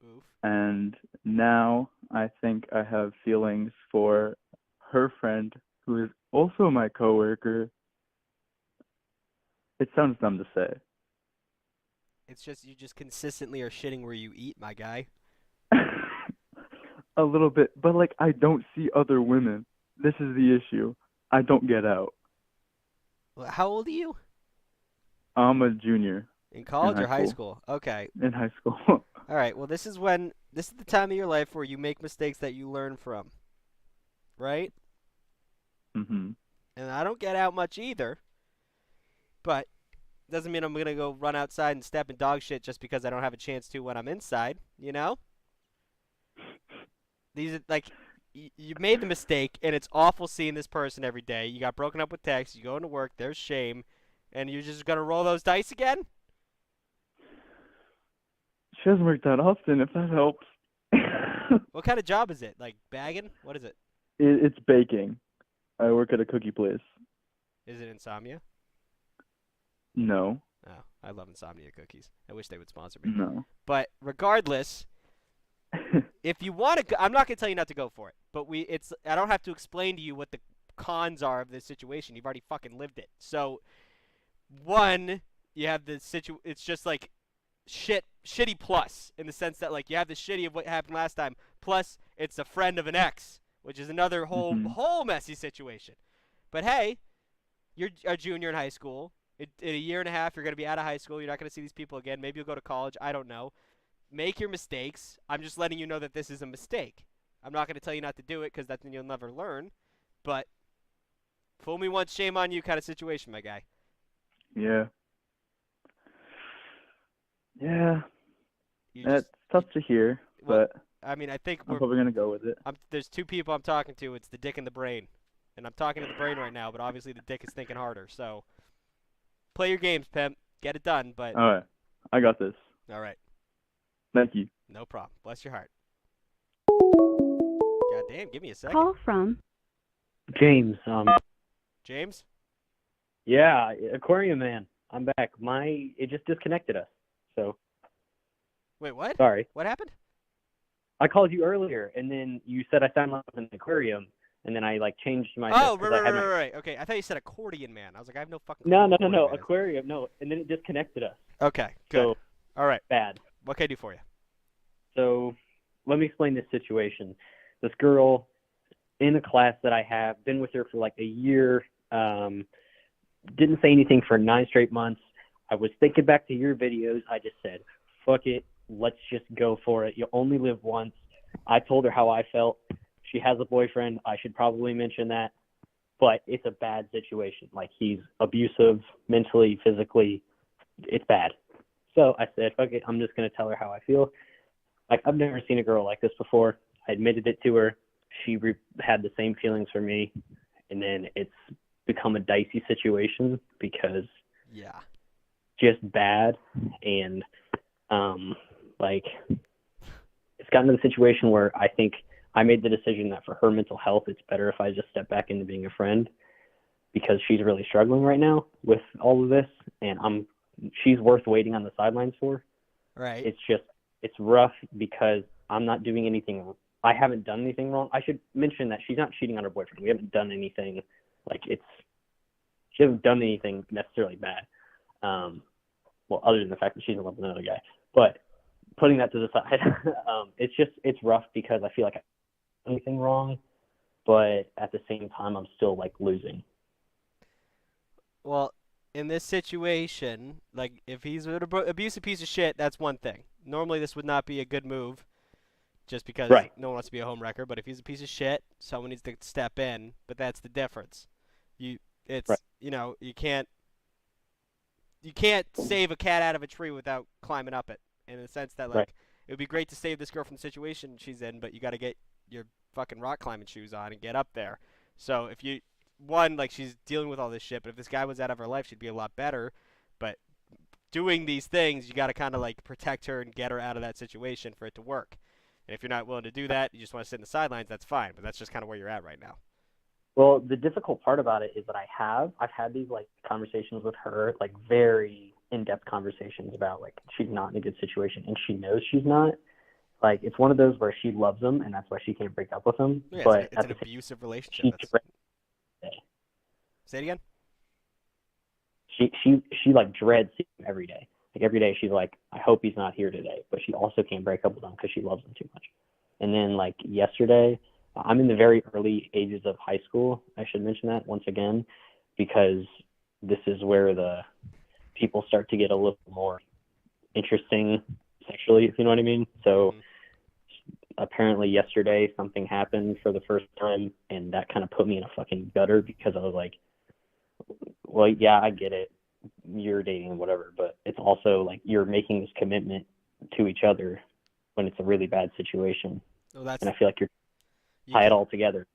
Oof. And now I think I have feelings for her friend, who is also my coworker. It sounds dumb to say. It's just you just consistently are shitting where you eat, my guy. A little bit, but like I don't see other women. This is the issue. I don't get out. Well, how old are you? I'm a junior. In college in or high school? Okay. In high school. All right. Well, this is the time of your life where you make mistakes that you learn from. Right? Mhm. And I don't get out much either. But doesn't mean I'm going to go run outside and step in dog shit just because I don't have a chance to when I'm inside, you know? These are like you made the mistake, and it's awful seeing this person every day. You got broken up with text, you go into work, there's shame, and you're just going to roll those dice again? She doesn't work that often, if that helps. What kind of job is it? Like bagging? What is it? It's baking. I work at a cookie place. Is it Insomnia? No. Oh, I love Insomnia cookies. I wish they would sponsor me. No. But regardless, if you want to, I'm not going to tell you not to go for it. But I don't have to explain to you what the cons are of this situation. You've already fucking lived it. So, one, you have the it's just like shitty plus in the sense that like you have the shitty of what happened last time. Plus, it's a friend of an ex, which is another whole messy situation. But hey, you're a junior in high school. In a year and a half, you're going to be out of high school. You're not going to see these people again. Maybe you'll go to college. I don't know. Make your mistakes. I'm just letting you know that this is a mistake. I'm not going to tell you not to do it because that's when you'll never learn. But fool me once, shame on you kind of situation, my guy. Yeah. Yeah. That's tough to hear, but I mean, I think I'm probably going to go with it. there's two people I'm talking to. It's the dick and the brain. And I'm talking to the brain right now, but obviously the dick is thinking harder. So play your games, pimp. Get it done. But All right. I got this. All right. Thank you. No problem. Bless your heart. God damn, give me a second. Call from James. James? Yeah, Aquarium Man. I'm back. It just disconnected us. So. Wait, what? Sorry. What happened? I called you earlier, and then you said I sounded like an aquarium, and then I changed my. Oh, right. Okay, I thought you said accordion man. I was like, I have no fucking. No, aquarium. No, and then it disconnected us. Okay, good. So, all right. Bad. What can I do for you? So, let me explain this situation. This girl in a class that I have been with her for like a year. didn't say anything for 9 straight months. I was thinking back to your videos. I just said, fuck it. Let's just go for it. You only live once. I told her how I felt. She has a boyfriend. I should probably mention that. But it's a bad situation. Like, he's abusive mentally, physically. It's bad. So I said, fuck it. I'm just going to tell her how I feel. Like, I've never seen a girl like this before. I admitted it to her. She had the same feelings for me. And then it's become a dicey situation because just bad. And, like, it's gotten to the situation where I think I made the decision that for her mental health, it's better if I just step back into being a friend because she's really struggling right now with all of this. And she's worth waiting on the sidelines for. Right. It's rough because I'm not doing anything. I haven't done anything wrong. I should mention that she's not cheating on her boyfriend. We haven't done anything she hasn't done anything necessarily bad. Well, other than the fact that she's in love with another guy. But putting that to the side, it's rough because I feel like I haven't done anything wrong, but at the same time, I'm still like losing. Well, in this situation, like, if he's an abusive piece of shit, that's one thing. Normally, this would not be a good move, just because no one wants to be a homewrecker. But if he's a piece of shit, someone needs to step in. But that's the difference. You know, you can't save a cat out of a tree without climbing up it. In the sense that, like, it would be great to save this girl from the situation she's in, but you got to get your fucking rock climbing shoes on and get up there. So if you she's dealing with all this shit, but if this guy was out of her life, she'd be a lot better. But doing these things, you got to kind of, like, protect her and get her out of that situation for it to work. And if you're not willing to do that, you just want to sit in the sidelines, that's fine. But that's just kind of where you're at right now. Well, the difficult part about it is that I've had these, like, conversations with her, like, very in-depth conversations about, like, she's not in a good situation, and she knows she's not. Like, it's one of those where she loves him, and that's why she can't break up with him. Yeah, but it's an abusive relationship. Say it again? She like, dreads seeing him every day. Like, every day she's like, I hope he's not here today. But she also can't break up with him because she loves him too much. And then, like, yesterday, I'm in the very early ages of high school. I should mention that once again, because this is where the people start to get a little more interesting sexually, if you know what I mean. So apparently yesterday something happened for the first time, and that kind of put me in a fucking gutter because I was like, well, yeah, I get it. You're dating, whatever, but it's also like you're making this commitment to each other when it's a really bad situation. Well, and I feel like you tie it all together.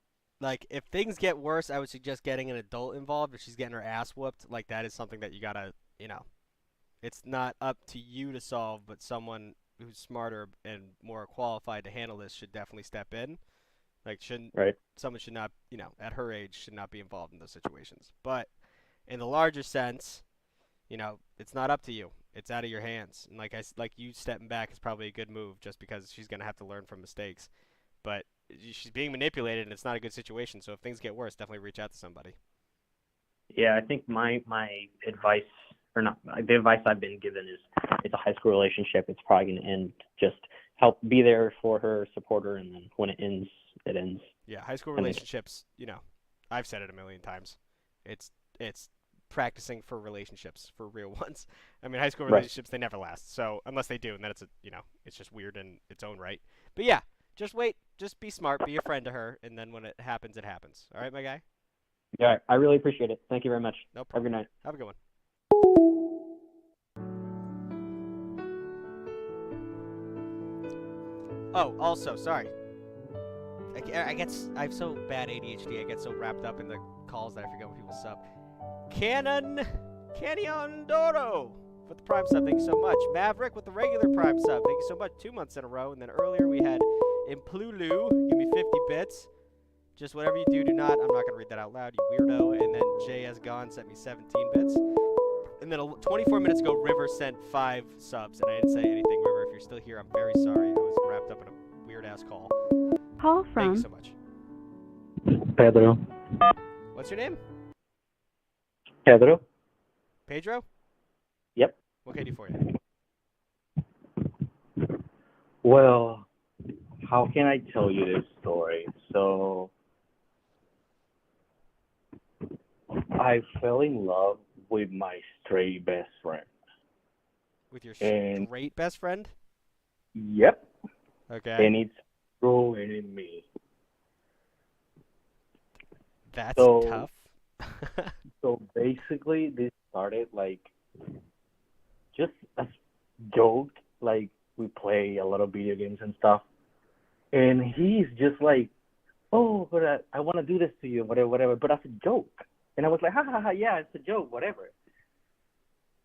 Like, if things get worse, I would suggest getting an adult involved. If she's getting her ass whooped, like, that is something that you gotta, you know, it's not up to you to solve, but someone who's smarter and more qualified to handle this should definitely step in. Like, someone should not, you know, at her age, should not be involved in those situations. But in the larger sense, you know, it's not up to you. It's out of your hands. And like you stepping back is probably a good move, just because she's gonna have to learn from mistakes. But she's being manipulated, and it's not a good situation. So if things get worse, definitely reach out to somebody. Yeah, I think my advice, or not, the advice I've been given is it's a high school relationship. It's probably going to end. Just be there for her, support her, and then when it ends, it ends. Yeah, high school relationships, you know, I've said it a million times. It's practicing for relationships, for real ones. I mean, high school relationships, they never last. So unless they do, and then it's just weird in its own right. But yeah, just wait. Just be smart. Be a friend to her, and then when it happens, it happens. All right, my guy? Yeah, I really appreciate it. Thank you very much. No problem. Have a good night. Have a good one. Oh, also, sorry. I have so bad ADHD. I get so wrapped up in the calls that I forget what people sub. Canyon Doro with the Prime sub. Thank you so much. Maverick with the regular Prime sub. Thank you so much. 2 months in a row. And then earlier we had Implulu. Give me 50 bits. Just whatever you do not. I'm not going to read that out loud, you weirdo. And then JS Gone sent me 17 bits. And then 24 minutes ago, River sent 5 subs. And I didn't say anything. River, if you're still here, I'm very sorry. I was wrapped up in a weird-ass call. Call Thank from you so much. Pedro. What's your name? Pedro. Pedro? Yep. What can I do for you? Well, how can I tell you this story? So, I fell in love with my stray best friend. With your And straight best friend? yep, Okay. and it's ruining me. That's So tough. so basically, this started like just a joke. Like we play a lot of video games and stuff, and he's just like, "Oh, but I want to do this to you, whatever, whatever." But as a joke, and I was like, "Ha ha ha, yeah, it's a joke, whatever."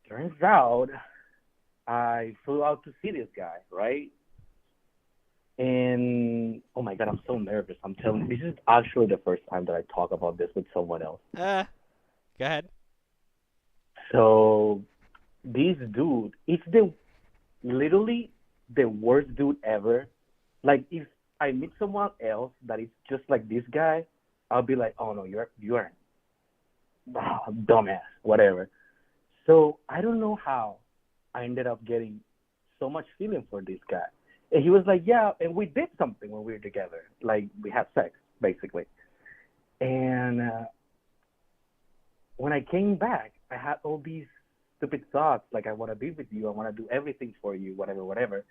Turns out, I flew out to see this guy, right? And oh my god, I'm so nervous. I'm telling you, this is actually the first time that I talk about this with someone else. Go ahead. So this dude, it's the literally the worst dude ever. Like if I meet someone else that is just like this guy, I'll be like, oh no, you're dumbass, whatever. So I don't know how I ended up getting so much feeling for this guy. And he was like, yeah, and we did something when we were together. Like we had sex, basically. And when I came back, I had all these stupid thoughts, like I want to be with you, I want to do everything for you, whatever, whatever,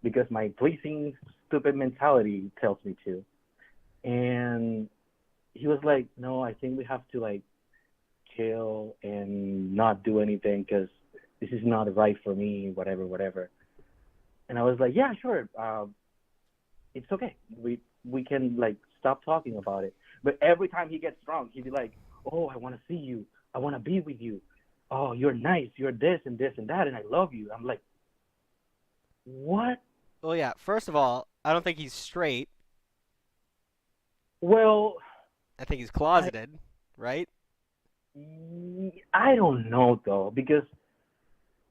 because my pleasing, stupid mentality tells me to. And he was like, no, I think we have to like chill and not do anything because this is not right for me, whatever, whatever. And I was like, yeah, sure, it's okay. We can like stop talking about it. But every time he gets drunk, he'd be like, oh, I want to see you. I want to be with you. Oh, you're nice. You're this and this and that, and I love you. I'm like, what? Well, yeah, first of all, I don't think he's straight. Well, I think he's closeted, right? I don't know, though, because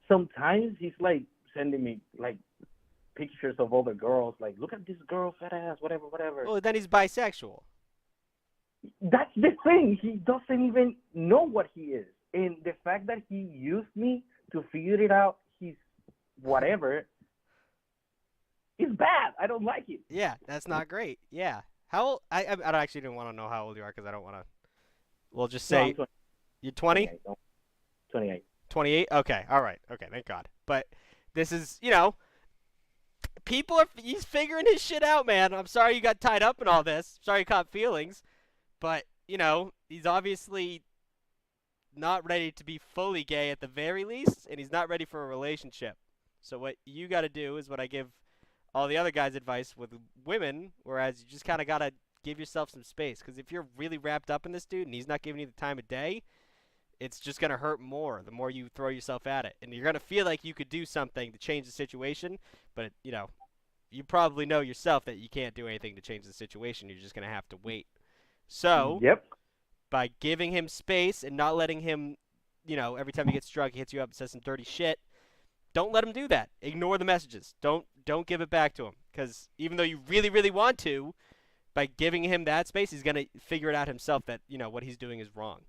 sometimes he's like sending me like pictures of other girls, like, look at this girl, fat ass, whatever, whatever. Well, then he's bisexual. That's the thing. He doesn't even know what he is. And the fact that he used me to figure it out, he's whatever, is bad. I don't like it. Yeah, that's not great. Yeah. How old? I actually didn't want to know how old you are because I don't want to. We'll just No, say I'm 20, you're 20? 28. 28? Okay, all right. Okay, thank God. But this is, he's figuring his shit out, man. I'm sorry you got tied up in all this. Sorry you caught feelings. But, he's obviously not ready to be fully gay at the very least, and he's not ready for a relationship. So what you got to do is what I give all the other guys advice with women, whereas you just kind of got to give yourself some space. Because if you're really wrapped up in this dude and he's not giving you the time of day, it's just going to hurt more the more you throw yourself at it. And you're going to feel like you could do something to change the situation, but, you probably know yourself that you can't do anything to change the situation. You're just going to have to wait. So, yep. By giving him space and not letting him, every time he gets drunk, he hits you up and says some dirty shit, don't let him do that. Ignore the messages. Don't give it back to him. Because even though you really, really want to, by giving him that space, he's going to figure it out himself that, what he's doing is wrong.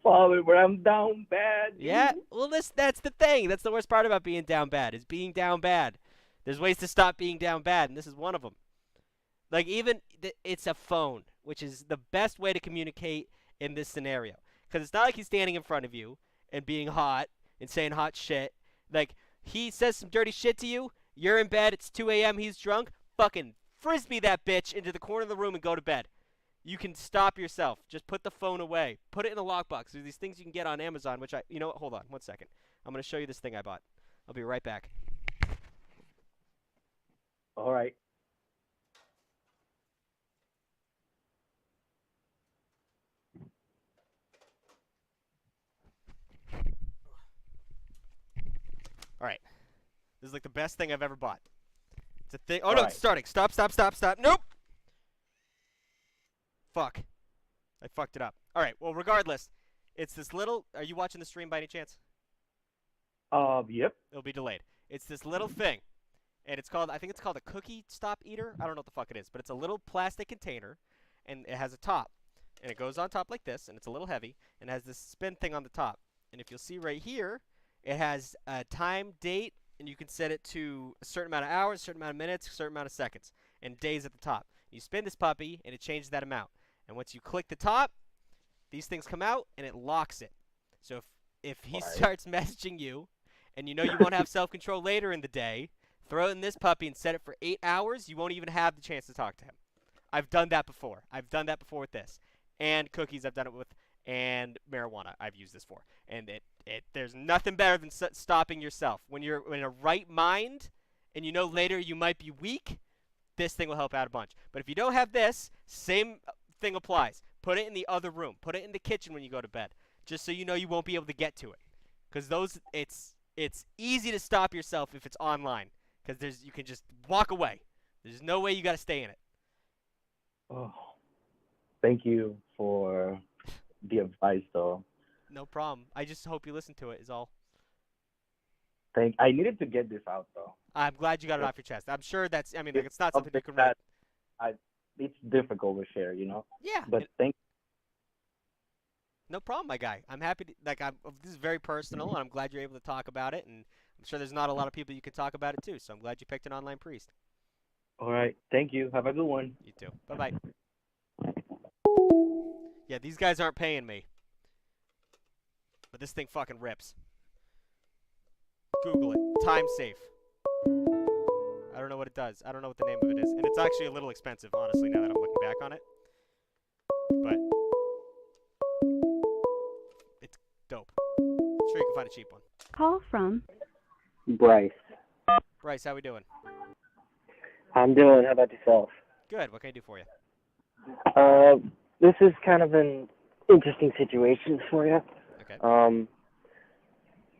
Father, but I'm down bad. Yeah, well, that's the thing. That's the worst part about being down bad, is being down bad. There's ways to stop being down bad, and this is one of them. Like, it's a phone, which is the best way to communicate in this scenario. Because it's not like he's standing in front of you and being hot and saying hot shit. Like, he says some dirty shit to you, you're in bed, it's 2 a.m., he's drunk, fucking frisbee that bitch into the corner of the room and go to bed. You can stop yourself. Just put the phone away. Put it in a lockbox. There's these things you can get on Amazon, which hold on, 1 second. I'm going to show you this thing I bought. I'll be right back. All right. All right. This is like the best thing I've ever bought. It's a thing. Oh, All no, right. it's starting. Stop. Nope. Fuck. I fucked it up. All right. Well, regardless, it's this little. Are you watching the stream by any chance? Yep. It'll be delayed. It's this little thing. And I think it's called a cookie stop eater. I don't know what the fuck it is, but it's a little plastic container, and it has a top. And it goes on top like this, and it's a little heavy, and it has this spin thing on the top. And if you'll see right here, it has a time, date, and you can set it to a certain amount of hours, a certain amount of minutes, a certain amount of seconds, and days at the top. You spin this puppy, and it changes that amount. And once you click the top, these things come out and it locks it. So if he Right. starts messaging you, and you know you won't have self-control later in the day, throw it in this puppy and set it for 8 hours. You won't even have the chance to talk to him. I've done that before. I've done that before with this, and cookies. I've done it with, and marijuana. I've used this for, and there's nothing better than stopping yourself when you're in a right mind, and you know later you might be weak. This thing will help out a bunch. But if you don't have this, same thing applies. Put it in the other room. Put it in the kitchen when you go to bed, just so you know you won't be able to get to it. Because it's easy to stop yourself if it's online. Because you can just walk away. There's no way you got to stay in it. Oh, thank you for the advice, though. No problem. I just hope you listen to it is all. I needed to get this out, though. I'm glad you got it off your chest. I'm sure that's, I mean, like, it's not something you can write. It's difficult to share, you know? Yeah. But thank No problem, my guy. I'm happy to, this is very personal, and I'm glad you're able to talk about it, and I'm sure there's not a lot of people you can talk about it to, so I'm glad you picked an online priest. All right. Thank you. Have a good one. You too. Bye-bye. Yeah, these guys aren't paying me. But this thing fucking rips. Google it. Time safe. I don't know what it does. I don't know what the name of it is. And it's actually a little expensive, honestly, now that I'm looking back on it. But it's dope. I'm sure you can find a cheap one. Call from Bryce. Bryce, how we doing? I'm doing. How about yourself? Good. What can I do for you? This is kind of an interesting situation for you. Okay.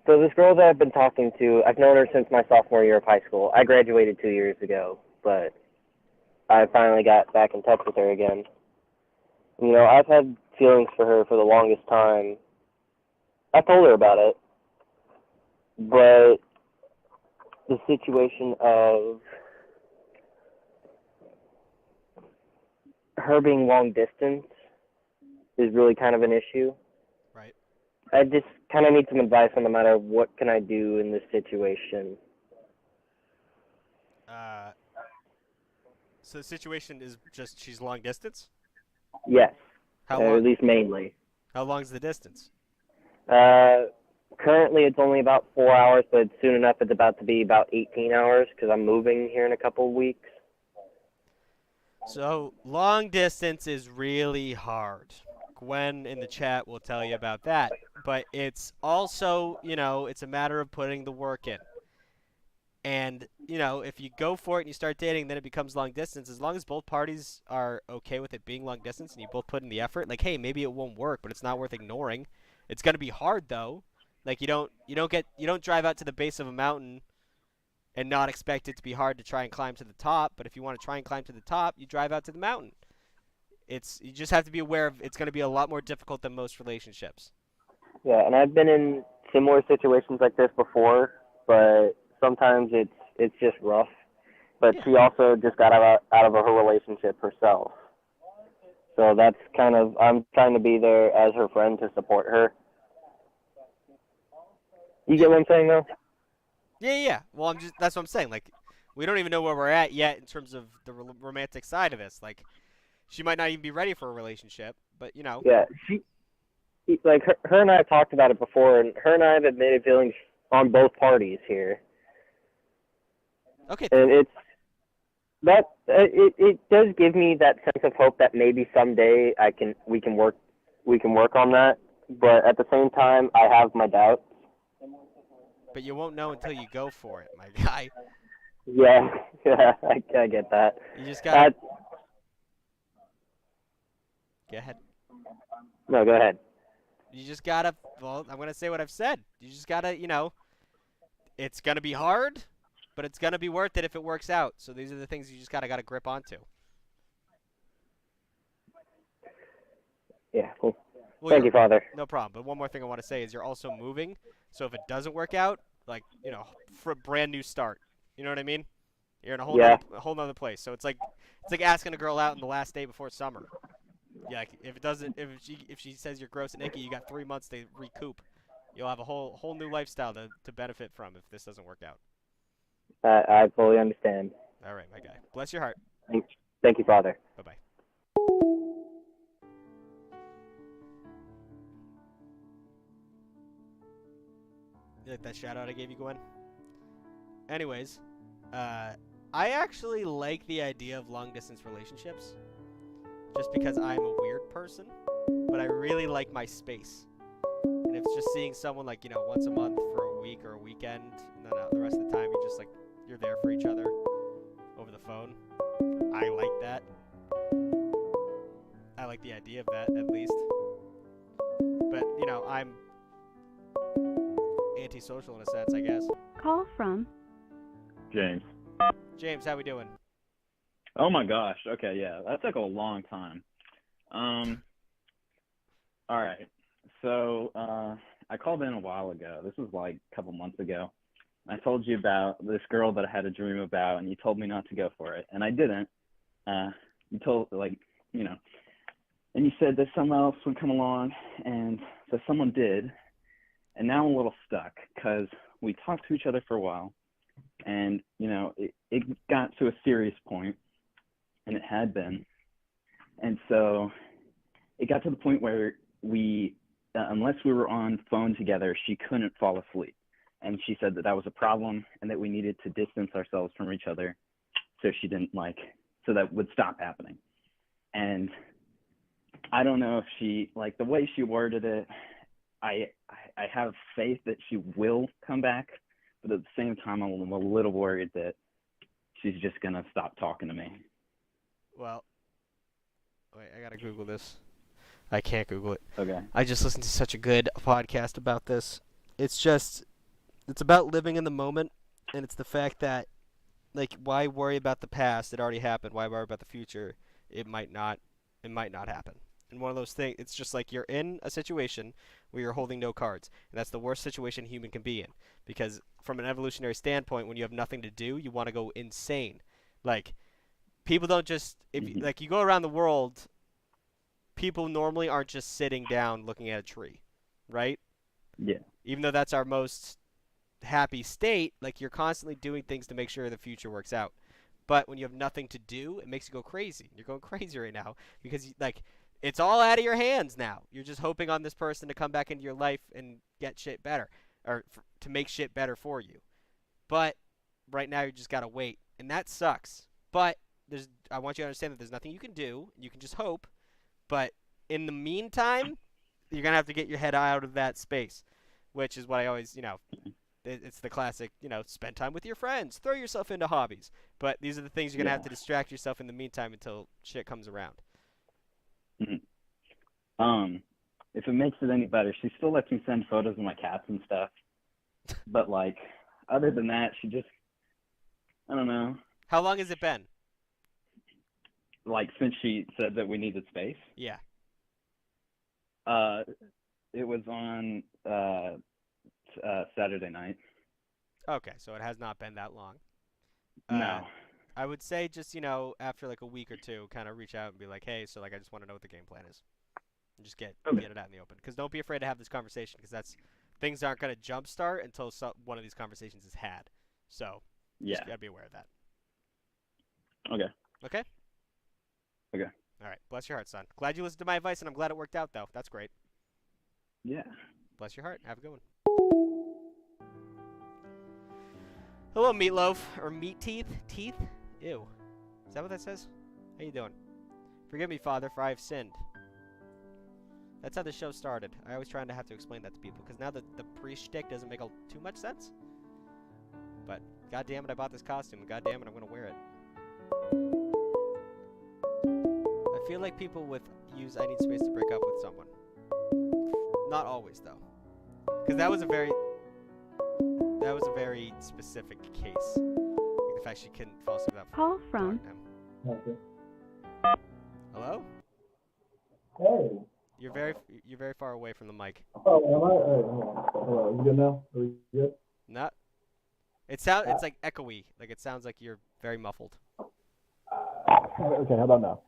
So this girl that I've been talking to, I've known her since my sophomore year of high school. I graduated 2 years ago, but I finally got back in touch with her again. You know, I've had feelings for her for the longest time. I told her about it, but the situation of her being long distance is really kind of an issue. Right. I just kind of need some advice on the matter of what can I do in this situation. So the situation is just she's long distance? Yes. How long? At least mainly. How long's the distance? Currently it's only about 4 hours, but soon enough it's about to be about 18 hours because I'm moving here in a couple of weeks. So long distance is really hard. Gwen in the chat will tell you about that. But it's also, you know, it's a matter of putting the work in. And, you know, if you go for it and you start dating, then it becomes long distance. As long as both parties are okay with it being long distance and you both put in the effort, like, hey, maybe it won't work, but it's not worth ignoring. It's going to be hard, though. Like, you don't drive out to the base of a mountain and not expect it to be hard to try and climb to the top. But if you want to try and climb to the top, you drive out to the mountain. You just have to be aware of it's going to be a lot more difficult than most relationships. Yeah, and I've been in similar situations like this before, but sometimes it's just rough. But Yeah. she also just got out of her relationship herself. So that's kind of, I'm trying to be there as her friend to support her. You get what I'm saying, though? Yeah. Well, that's what I'm saying. Like, we don't even know where we're at yet in terms of the romantic side of this. Like, she might not even be ready for a relationship, but, you know. Yeah, like, her and I have talked about it before, and her and I have admitted feelings on both parties here. Okay. And it does give me that sense of hope that maybe someday we can work on that. But at the same time, I have my doubts. But you won't know until you go for it, my guy. Yeah, I get that. You just gotta. Go ahead. No, go ahead. You just gotta. Well, I'm gonna say what I've said. You just gotta, you know. It's gonna be hard, but it's gonna be worth it if it works out. So these are the things you just gotta grip onto. Yeah, cool. Thank you, Father. No problem. But one more thing I want to say is you're also moving. So if it doesn't work out, like, you know, for a brand new start, you know what I mean? You're in a whole nother place. So it's like asking a girl out on the last day before summer. Yeah, like if she says you're gross and icky, you got 3 months to recoup. You'll have a whole new lifestyle to benefit from if this doesn't work out. I fully understand. All right, my guy. Bless your heart. Thank you, Father. Bye-bye. that shout out I gave you, Gwen? Anyways, I actually like the idea of long distance relationships, just because I'm a weird person, but I really like my space. And if it's just seeing someone like, once a month for a week or a weekend, and then the rest of the time you're there for each other over the phone, I like that. I like the idea of that, at least. But, I'm antisocial in a sense, I guess. Call from James. James, how we doing? Oh my gosh. Okay, yeah. That took a long time. All right. So, I called in a while ago. This was like a couple months ago. I told you about this girl that I had a dream about, and you told me not to go for it, and I didn't. You told, and you said that someone else would come along, and so someone did, and now I'm a little stuck because we talked to each other for a while, and, it got to a serious point, and it had been, and so it got to the point where we, unless we were on phone together, she couldn't fall asleep. And she said that was a problem and that we needed to distance ourselves from each other so she didn't so that would stop happening. And I don't know if she, the way she worded it, I have faith that she will come back, but at the same time, I'm a little worried that she's just going to stop talking to me. Well, wait, I gotta Google this. I can't Google it. Okay. I just listened to such a good podcast about this. It's about living in the moment, and it's the fact that, why worry about the past? It already happened. Why worry about the future? It might not happen. And one of those things, it's just like you're in a situation where you're holding no cards, and that's the worst situation a human can be in. Because from an evolutionary standpoint, when you have nothing to do, you want to go insane. People don't just, you go around the world, people normally aren't just sitting down looking at a tree, right? Yeah. Even though that's our most happy state, you're constantly doing things to make sure the future works out. But when you have nothing to do, it makes you go crazy. You're going crazy right now because it's all out of your hands now. You're just hoping on this person to come back into your life and get shit better, or to make shit better for you. But right now you just gotta wait, and that sucks. But I want you to understand that there's nothing you can do. You can just hope. But in the meantime, you're gonna have to get your head out of that space, which is what I always, it's the classic, spend time with your friends, throw yourself into hobbies. But these are the things you're going to have to distract yourself in the meantime until shit comes around. Mm-hmm. If it makes it any better, she still lets me send photos of my cats and stuff. But, other than that, she just, I don't know. How long has it been? Since she said that we needed space? Yeah. It was on Saturday night. Okay, so it has not been that long. No. I would say just, after a week or two, kind of reach out and be like, hey, so I just want to know what the game plan is. And just get it out in the open. Because don't be afraid to have this conversation, because things aren't going to jumpstart until one of these conversations is had. So, yeah, just got to be aware of that. Okay. Okay? Okay. All right. Bless your heart, son. Glad you listened to my advice, and I'm glad it worked out, though. That's great. Yeah. Bless your heart. Have a good one. Hello, Meatloaf. Or Meat Teeth? Teeth? Ew. Is that what that says? How you doing? Forgive me, Father, for I have sinned. That's how the show started. I always try to have to explain that to people, because now the priest shtick doesn't make too much sense. But, god damn it, I bought this costume, and god damn it, I'm going to wear it. I feel like people use I need space to break up with someone. Not always, though. Because that was a very specific case. Like the fact she couldn't fall asleep without Call from. Hello? Hey. You're very far away from the mic. Oh, am I? Hello. Are you good now? Are we good? Not. It's like echoey. It sounds like you're very muffled. Okay, how about now?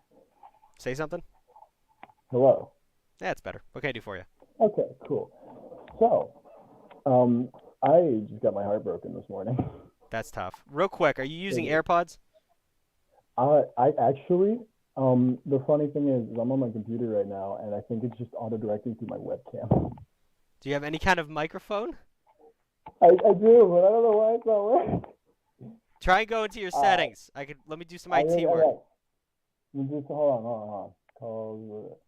Say something. Hello. Yeah, it's better. What can I do for you? Okay, cool. So, I just got my heart broken this morning. That's tough. Real quick, are you using AirPods? I actually, the funny thing is I'm on my computer right now, and I think it's just auto-directing through my webcam. Do you have any kind of microphone? I do, but I don't know why it's not working. Try and go into your settings. Let me do some IT Okay. work. Just hold on. Call.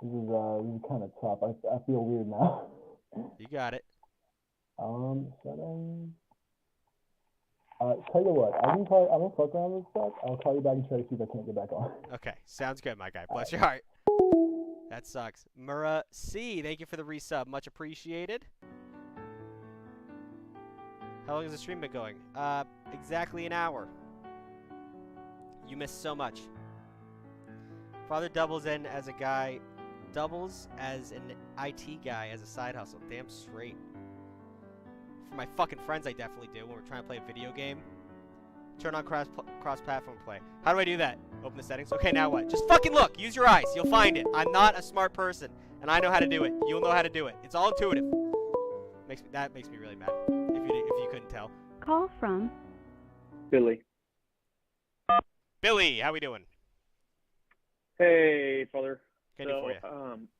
This is kind of tough. I feel weird now. You got it. Settings. Tell you what, I'm gonna fuck around with stuff. I'll call you back and try to see if I can't get back on. Okay, sounds good, my guy. Bless your heart. That sucks. Mura C, thank you for the resub. Much appreciated. How long has the stream been going? Exactly an hour. You missed so much. Father doubles in as a guy, doubles as an IT guy as a side hustle. Damn straight. For my fucking friends, I definitely do when we're trying to play a video game. Turn on cross-platform play. How do I do that? Open the settings. Okay, now what? Just fucking look. Use your eyes. You'll find it. I'm not a smart person, and I know how to do it. You'll know how to do it. It's all intuitive. That makes me really mad. If you couldn't tell. Call from Billy. Billy, how we doing? Hey, Father. Can I do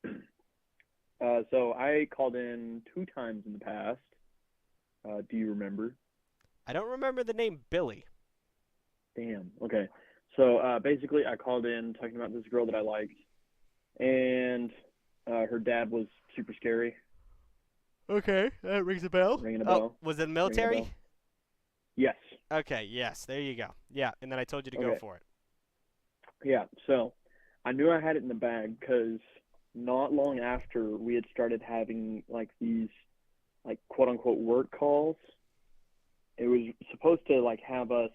for you? So I called in 2 times in the past. Do you remember? I don't remember the name Billy. Damn. Okay. So basically, I called in talking about this girl that I liked, and her dad was super scary. Okay, that rings a bell. Ringing a bell. Was it military? Yes. Okay, yes, there you go. Yeah, and then I told you to go for it. Yeah, so I knew I had it in the bag because not long after we had started having like these like quote unquote work calls, it was supposed to like have us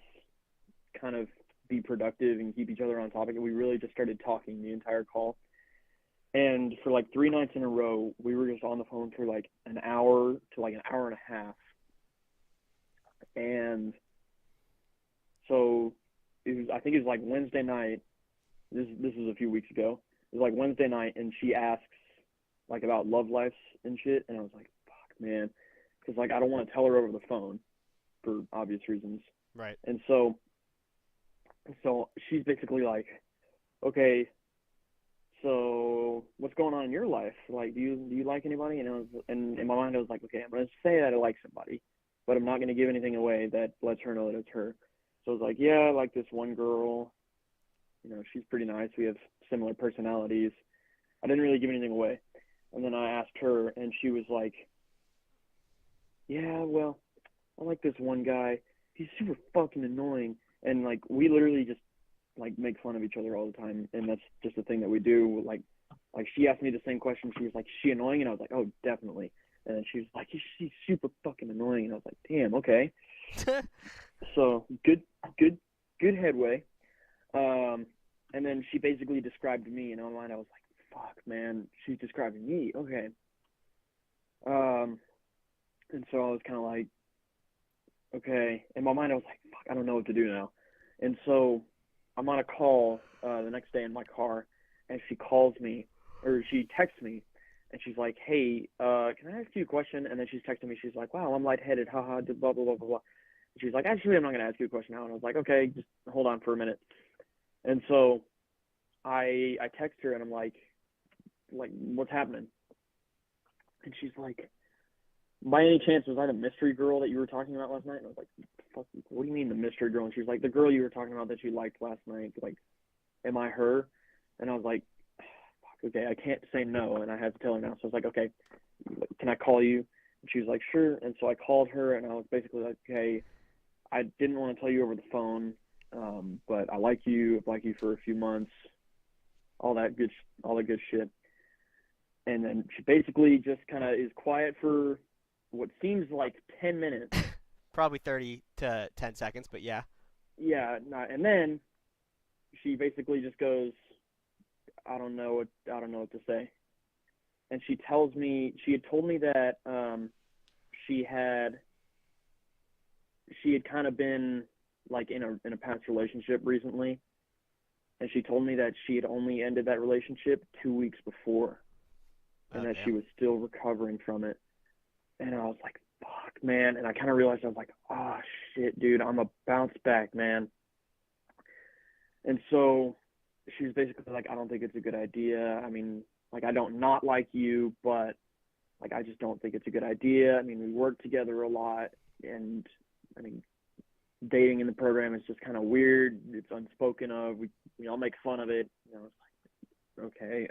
kind of be productive and keep each other on topic, and we really just started talking the entire call. And for like 3 nights in a row, we were just on the phone for like an hour to like an hour and a half. And so I think it was like Wednesday night. This was a few weeks ago. It was like Wednesday night, and she asks like about love lives and shit, and I was like, fuck, man, because like I don't want to tell her over the phone for obvious reasons. Right. And so she's basically like, okay, so what's going on in your life? Like, do you like anybody? And in my mind I was like, okay, I'm gonna say that I like somebody, but I'm not gonna give anything away that lets her know that it's her. So I was like, yeah, I like this one girl. You know, she's pretty nice. We have similar personalities. I didn't really give anything away. And then I asked her, and she was like, yeah, well, I like this one guy. He's super fucking annoying. And, like, we literally just, like, make fun of each other all the time. And that's just a thing that we do. Like she asked me the same question. She was like, is she annoying? And I was like, oh, definitely. And then she was like, she's super fucking annoying. And I was like, damn, okay. So good headway. And then she basically described me, and online I was like, fuck, man, she's describing me. Okay. And so I was kind of like, okay. In my mind I was like, fuck, I don't know what to do now. And so I'm on a call the next day in my car, and she calls me, or she texts me, and she's like, hey, can I ask you a question? And then she's texting me, she's like, wow, I'm lightheaded, haha, blah, blah, blah, blah, blah. And she's like, actually, I'm not going to ask you a question now. And I was like, okay, just hold on for a minute. And so I text her, and I'm like, what's happening? And she's like, by any chance, was I the mystery girl that you were talking about last night? And I was like, fuck, what do you mean the mystery girl? And she's like, the girl you were talking about that you liked last night, like, am I her? And I was like, fuck, okay, I can't say no, and I have to tell her now. So I was like, okay, can I call you? And she was like, sure. And so I called her, and I was basically like, okay, I didn't want to tell you over the phone, but I like you. I've liked you for a few months, all the good shit. And then she basically just kind of is quiet for what seems like 10 minutes. Probably 30 to 10 seconds, but yeah. Yeah, and then she basically just goes, I don't know what to say. And she had told me that she had kind of been like in a past relationship recently, and she told me that she had only ended that relationship 2 weeks before, and that she was still recovering from it. And I was like, fuck, man. And I kind of realized, I was like, oh shit, dude, I'm a bounce back, man. And so she was basically like, I don't think it's a good idea. I mean, like, I don't not like you, but like, I just don't think it's a good idea. I mean, we work together a lot, and I mean, dating in the program is just kind of weird. It's unspoken of. We all make fun of it. You know, it's like, okay.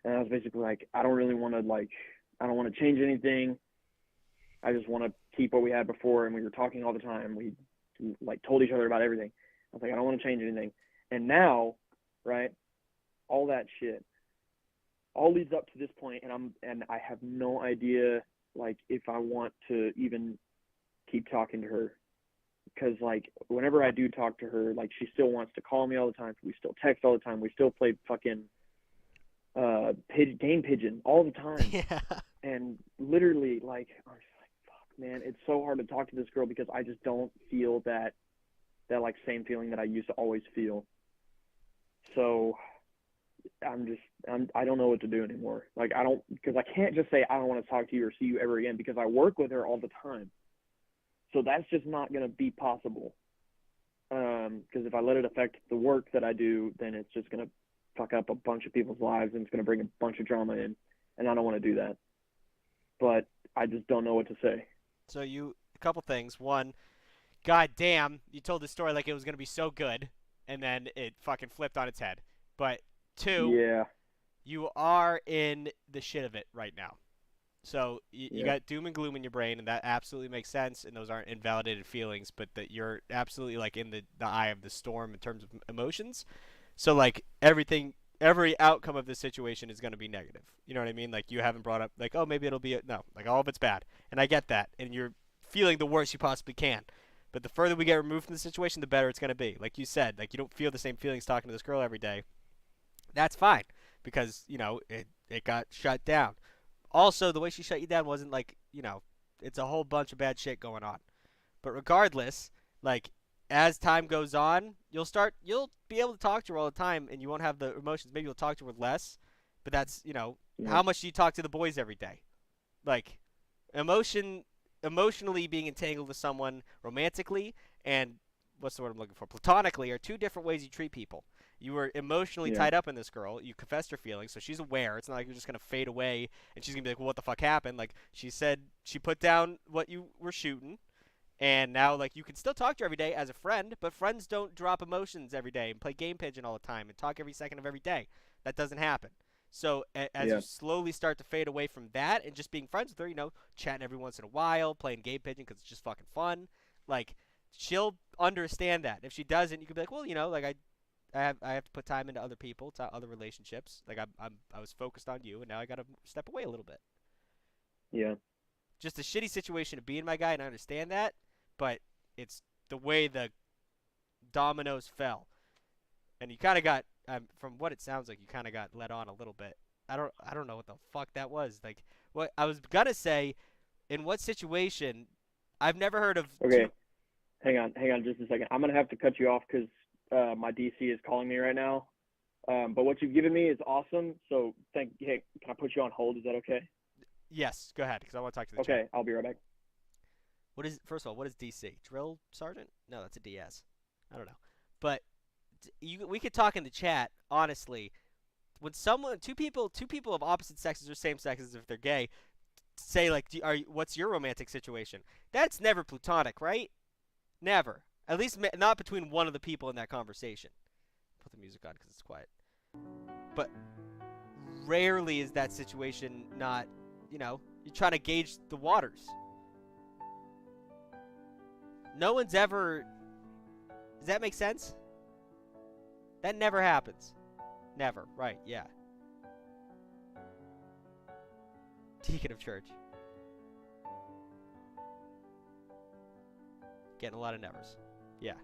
And I was basically like, I don't really want to, like, I don't want to change anything. I just want to keep what we had before, and we were talking all the time. We, like, told each other about everything. I was like, I don't want to change anything. And now, right, all that shit all leads up to this point, and I have no idea, like, if I want to even keep talking to her. Because, like, whenever I do talk to her, like, she still wants to call me all the time. We still text all the time. We still play fucking game pigeon all the time. Yeah. And literally, like, I'm just like, fuck, man, it's so hard to talk to this girl because I just don't feel that like same feeling that I used to always feel. So I don't know what to do anymore. Like, because I can't just say I don't want to talk to you or see you ever again, because I work with her all the time. So that's just not going to be possible. Because if I let it affect the work that I do, then it's just going to fuck up a bunch of people's lives, and it's going to bring a bunch of drama in, and I don't want to do that. But I just don't know what to say. So a couple things. One, god damn, you told the story like it was going to be so good, and then it fucking flipped on its head. But two, yeah, you are in the shit of it right now. So you got doom and gloom in your brain, and that absolutely makes sense, and those aren't invalidated feelings, but that you're absolutely, like, in the eye of the storm in terms of emotions. So, like, every outcome of this situation is going to be negative. You know what I mean? Like, you haven't brought up, like, oh, maybe it'll be no, like, all of it's bad. And I get that, and you're feeling the worst you possibly can. But the further we get removed from the situation, the better it's going to be. Like you said, like, you don't feel the same feelings talking to this girl every day. That's fine, because, you know, it got shut down. Also, the way she shut you down wasn't like, you know, it's a whole bunch of bad shit going on. But regardless, like, as time goes on, you'll be able to talk to her all the time, and you won't have the emotions. Maybe you'll talk to her less, but that's, you know, how much do you talk to the boys every day? Like, emotionally being entangled with someone romantically and, what's the word I'm looking for, platonically, are two different ways you treat people. You were emotionally tied up in this girl. You confessed her feelings, so she's aware. It's not like you're just going to fade away and she's going to be like, well, what the fuck happened? Like, she said she put down what you were shooting, and now, like, you can still talk to her every day as a friend, but friends don't drop emotions every day and play game pigeon all the time and talk every second of every day. That doesn't happen. So as you slowly start to fade away from that and just being friends with her, you know, chatting every once in a while, playing game pigeon because it's just fucking fun, like, she'll understand that. If she doesn't, you could be like, well, you know, like, I have to put time into other people, to other relationships. Like, I was focused on you, and now I got to step away a little bit. Yeah. Just a shitty situation to be in, my guy, and I understand that, but it's the way the dominoes fell. And you kind of got, from what it sounds like, you kind of got led on a little bit. I don't know what the fuck that was. Like, what I was gonna say, in what situation, I've never heard of. Okay. Hang on just a second. I'm going to have to cut you off because my DC is calling me right now. But what you've given me is awesome. So hey, can I put you on hold? Is that okay? Yes, go ahead, because I want to talk to the chat. Okay, I'll be right back. First of all, what is DC? Drill sergeant? No, that's a DS. I don't know. But we could talk in the chat, honestly. When two people of opposite sexes or same sexes, if they're gay, say, like, what's your romantic situation? That's never platonic, right? Never. At least not between one of the people in that conversation. Put the music on because it's quiet. But rarely is that situation not, you know, you're trying to gauge the waters. No one's ever... Does that make sense? That never happens. Never. Right, yeah. Deacon of church. Getting a lot of nevers. Yeah.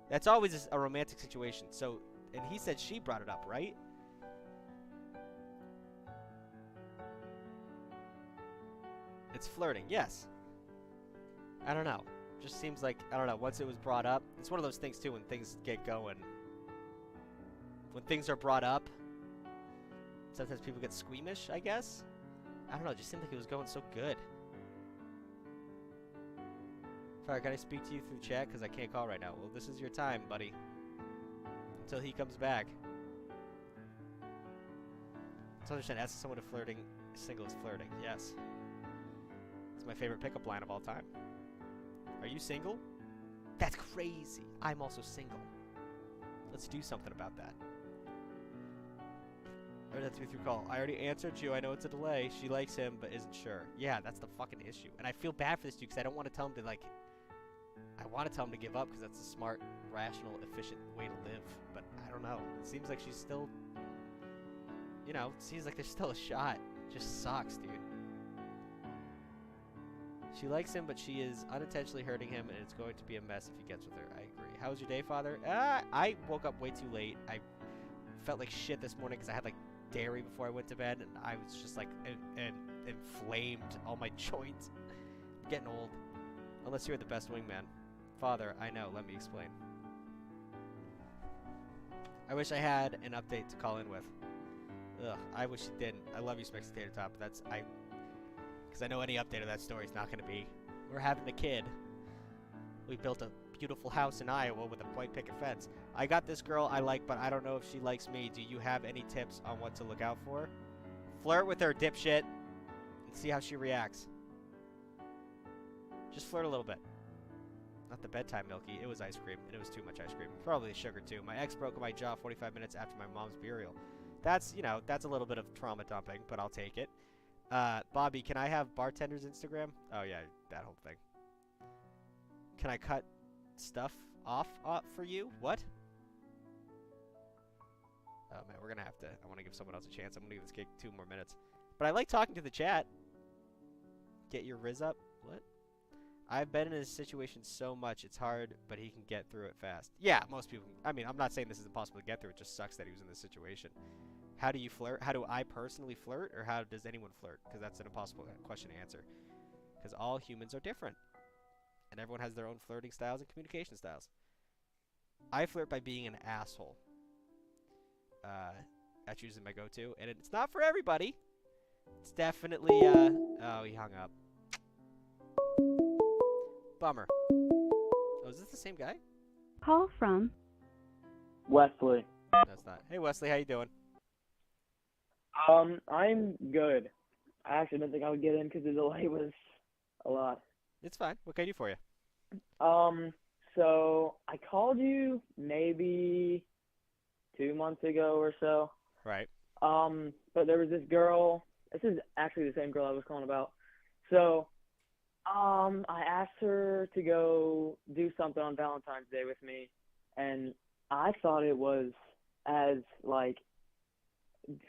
That's always a romantic situation. So, and he said she brought it up, right? It's flirting, yes. I don't know. Just seems like, I don't know, once it was brought up, it's one of those things too when things get going. When things are brought up, sometimes people get squeamish, I guess? I don't know, it just seemed like it was going so good. Sorry, can I speak to you through chat? Because I can't call right now. Well, this is your time, buddy. Until he comes back. It's understand asking someone if flirting Single is flirting. Yes. It's my favorite pickup line of all time. Are you single? That's crazy. I'm also single. Let's do something about that. Or that's through call. I already answered you. I know it's a delay. She likes him, but isn't sure. Yeah, that's the fucking issue. And I feel bad for this dude because I don't want to tell him to, like... I want to tell him to give up because that's a smart, rational, efficient way to live. But I don't know. It seems like she's still... You know, it seems like there's still a shot. Just sucks, dude. She likes him, but she is unintentionally hurting him, and it's going to be a mess if he gets with her. I agree. How was your day, Father? I woke up way too late. I felt like shit this morning because I had, like, dairy before I went to bed, and I was just, like, inflamed all my joints. I'm getting old. Unless you're the best wingman. Father, I know. Let me explain. I wish I had an update to call in with. Ugh, I wish you didn't. I love you, Spectator Top, but that's... Because I know any update of that story is not going to be. We're having a kid. We built a beautiful house in Iowa with a white picket fence. I got this girl I like, but I don't know if she likes me. Do you have any tips on what to look out for? Flirt with her, dipshit, and see how she reacts. Just flirt a little bit. Not the bedtime milky. It was ice cream, and it was too much ice cream. Probably sugar, too. My ex broke my jaw 45 minutes after my mom's burial. That's, you know, that's a little bit of trauma dumping, but I'll take it. Bobby, can I have bartender's Instagram? Oh, yeah, that whole thing. Can I cut stuff off for you? What? Oh, man, we're going to have to... I want to give someone else a chance. I'm going to give this kid 2 more minutes. But I like talking to the chat. Get your Riz up? What? I've been in this situation so much, it's hard, but he can get through it fast. Yeah, most people... I mean, I'm not saying this is impossible to get through. It just sucks that he was in this situation. How do you flirt? How do I personally flirt? Or how does anyone flirt? Because that's an impossible question to answer. Because all humans are different. And everyone has their own flirting styles and communication styles. I flirt by being an asshole. That's usually my go-to. And it's not for everybody. It's definitely, oh, he hung up. Bummer. Oh, is this the same guy? Call from Wesley. That's not. Hey, Wesley, how you doing? I'm good. I actually didn't think I would get in because the delay was a lot. It's fine. What can I do for you? So I called you maybe 2 months ago or so. Right. But there was this girl. This is actually the same girl I was calling about. So, I asked her to go do something on Valentine's Day with me, and I thought it was as, like,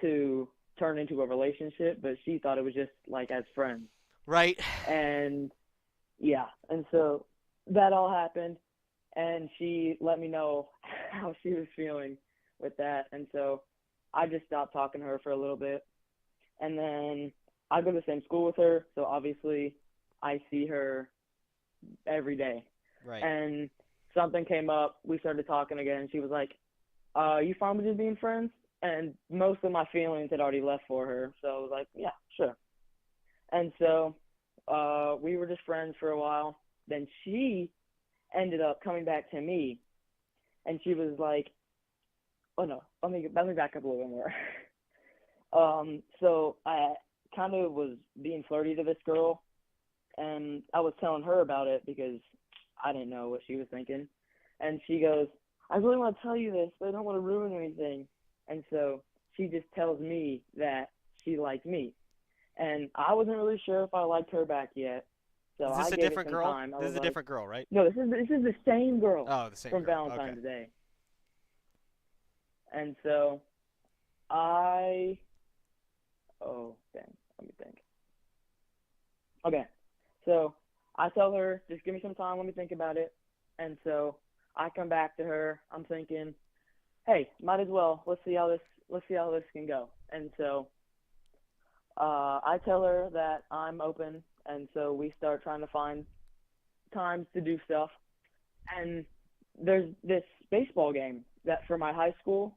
to turn into a relationship, but she thought it was just, like, as friends. Right. And, yeah. And so that all happened, and she let me know how she was feeling with that. And so I just stopped talking to her for a little bit. And then I go to the same school with her, so obviously I see her every day. Right. And something came up. We started talking again. She was like, you fine with just being friends? And most of my feelings had already left for her. So I was like, yeah, sure. And so we were just friends for a while. Then she ended up coming back to me. And she was like, oh, no, let me back up a little bit more. So I kind of was being flirty to this girl, and I was telling her about it because I didn't know what she was thinking. And she goes, I really want to tell you this, but I don't want to ruin anything. And so she just tells me that she liked me. And I wasn't really sure if I liked her back yet. So Is this I a gave different it some girl? time. This is a different girl, right? No, this is the same girl. Oh, the same from girl. Valentine's Okay. Day. And so oh, dang, let me think. Okay, so I tell her, just give me some time, let me think about it. And so I come back to her, I'm thinking, hey, might as well, let's see how this can go. And so I tell her that I'm open, and so we start trying to find times to do stuff. And there's this baseball game that for my high school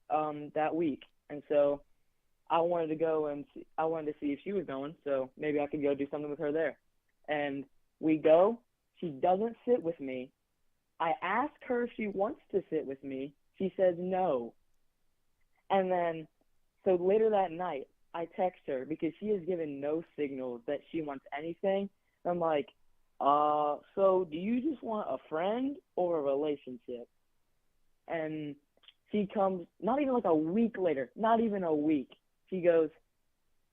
that week. And so I wanted to go and I wanted to see if she was going, so maybe I could go do something with her there. And we go. She doesn't sit with me. I ask her if she wants to sit with me. She says no. And then, so later that night, I text her because she has given no signals that she wants anything. I'm like, so do you just want a friend or a relationship? And she comes, not even like a week later, not even a week. She goes,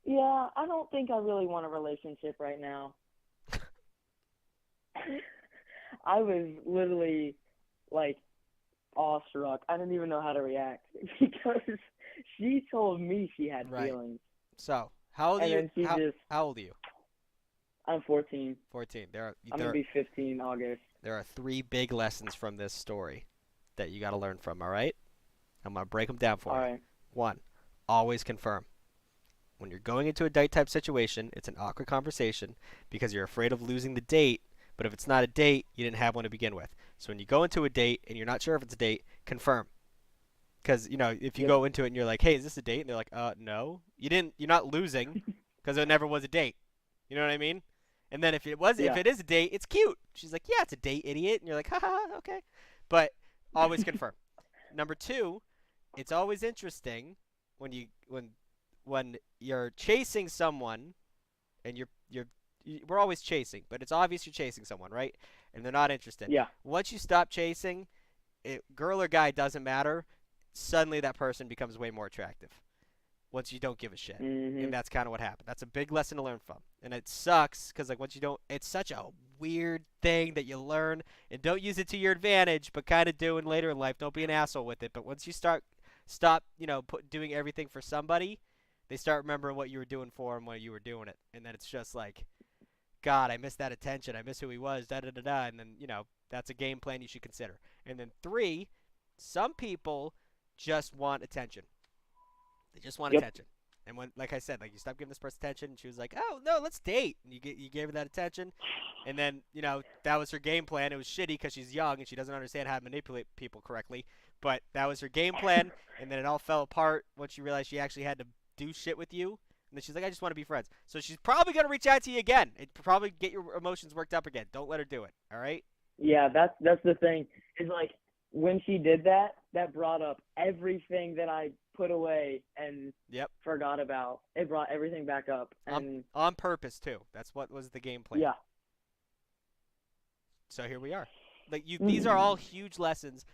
yeah, I don't think I really want a relationship right now. I was literally like awestruck. I didn't even know how to react because she told me she had feelings. So, how old are you? And then How old are you? I'm 14. 14. I'm going to be 15 in August. There are 3 big lessons from this story that you got to learn from, all right? I'm going to break them down for you. All right. 1, always confirm. When you're going into a date type situation, it's an awkward conversation because you're afraid of losing the date, but if it's not a date, you didn't have one to begin with. So when you go into a date and you're not sure if it's a date, confirm. Because, you know, if you go into it and you're like, hey, is this a date? And they're like, no. You're not losing because it never was a date. You know what I mean? And then if it is a date, it's cute. She's like, yeah, it's a date, idiot. And you're like, haha, okay. But always confirm. Number 2, it's always interesting when you're chasing someone and we're always chasing, but it's obvious you're chasing someone, right? And they're not interested. Yeah. Once you stop chasing, girl or guy doesn't matter. Suddenly that person becomes way more attractive once you don't give a shit. And that's kind of what happened. That's a big lesson to learn from. And it sucks because like once you don't, it's such a weird thing that you learn and don't use it to your advantage, but kind of do it later in life. Don't be an asshole with it. But once you stop, doing everything for somebody, they start remembering what you were doing for them when you were doing it. And then it's just like, God, I miss that attention. I miss who he was, da-da-da-da. And then, that's a game plan you should consider. And then 3, some people just want attention. They just want attention. And when, like I said, like you stop giving this person attention, and she was like, "Oh no, let's date." And you gave her that attention, and then that was her game plan. It was shitty because she's young and she doesn't understand how to manipulate people correctly. But that was her game plan, and then it all fell apart once she realized she actually had to do shit with you. And then she's like, "I just want to be friends." So she's probably gonna reach out to you again. It probably get your emotions worked up again. Don't let her do it. All right? Yeah, that's the thing. It's like when she did that, that brought up everything that I put away and forgot about. It brought everything back up. And on purpose too. That's what was the game plan. Yeah. So here we are. Like these are all huge lessons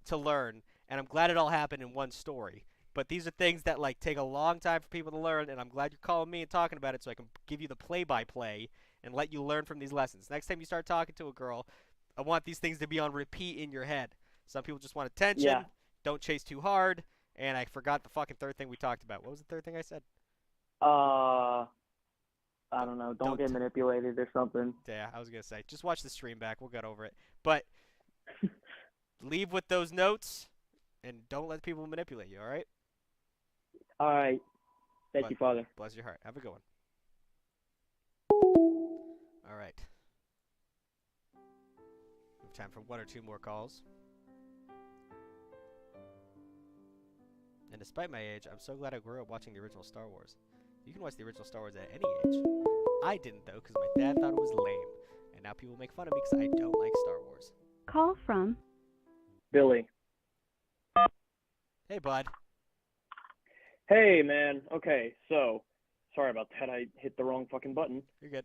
to learn, and I'm glad it all happened in one story. But these are things that like take a long time for people to learn, and I'm glad you're calling me and talking about it so I can give you the play-by-play and let you learn from these lessons. Next time you start talking to a girl, I want these things to be on repeat in your head. Some people just want attention. Yeah. Don't chase too hard. And I forgot the fucking 3rd thing we talked about. What was the 3rd thing I said? I don't know. Don't get manipulated or something. Yeah, I was going to say. Just watch the stream back. We'll get over it. But leave with those notes and don't let people manipulate you, all right? All right. Thank you, Father. Bless your heart. Have a good one. All right. We have time for 1 or 2 more calls. And despite my age, I'm so glad I grew up watching the original Star Wars. You can watch the original Star Wars at any age. I didn't, though, because my dad thought it was lame. And now people make fun of me because I don't like Star Wars. Call from Billy. Hey, bud. Hey, man. Okay, so sorry about that. I hit the wrong fucking button. You're good.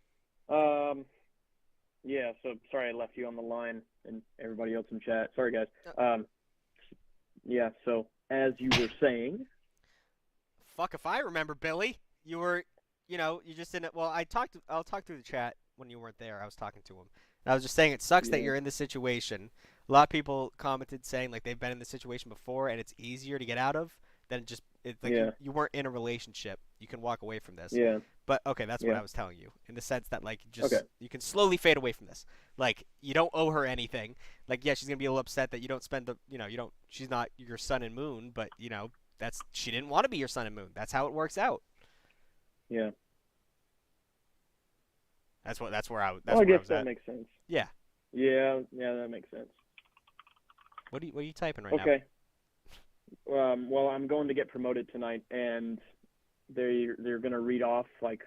Yeah, so sorry I left you on the line and everybody else in chat. Sorry, guys. Yeah, so as you were saying. Fuck if I remember, Billy. You were, you just didn't. Well, I'll talk through the chat when you weren't there. I was talking to him. And I was just saying it sucks that you're in this situation. A lot of people commented saying like they've been in this situation before and it's easier to get out of than just you weren't in a relationship. You can walk away from this. Yeah. But okay, that's what I was telling you in the sense that like you can slowly fade away from this. Like you don't owe her anything. Like yeah, she's gonna be a little upset that you don't spend the she's not your sun and moon, but she didn't want to be your sun and moon. That's how it works out. Yeah. That's where I guess was that at. makes sense. Yeah. Yeah, that makes sense. What are you typing right now? Okay. Well, I'm going to get promoted tonight, and they're gonna read off like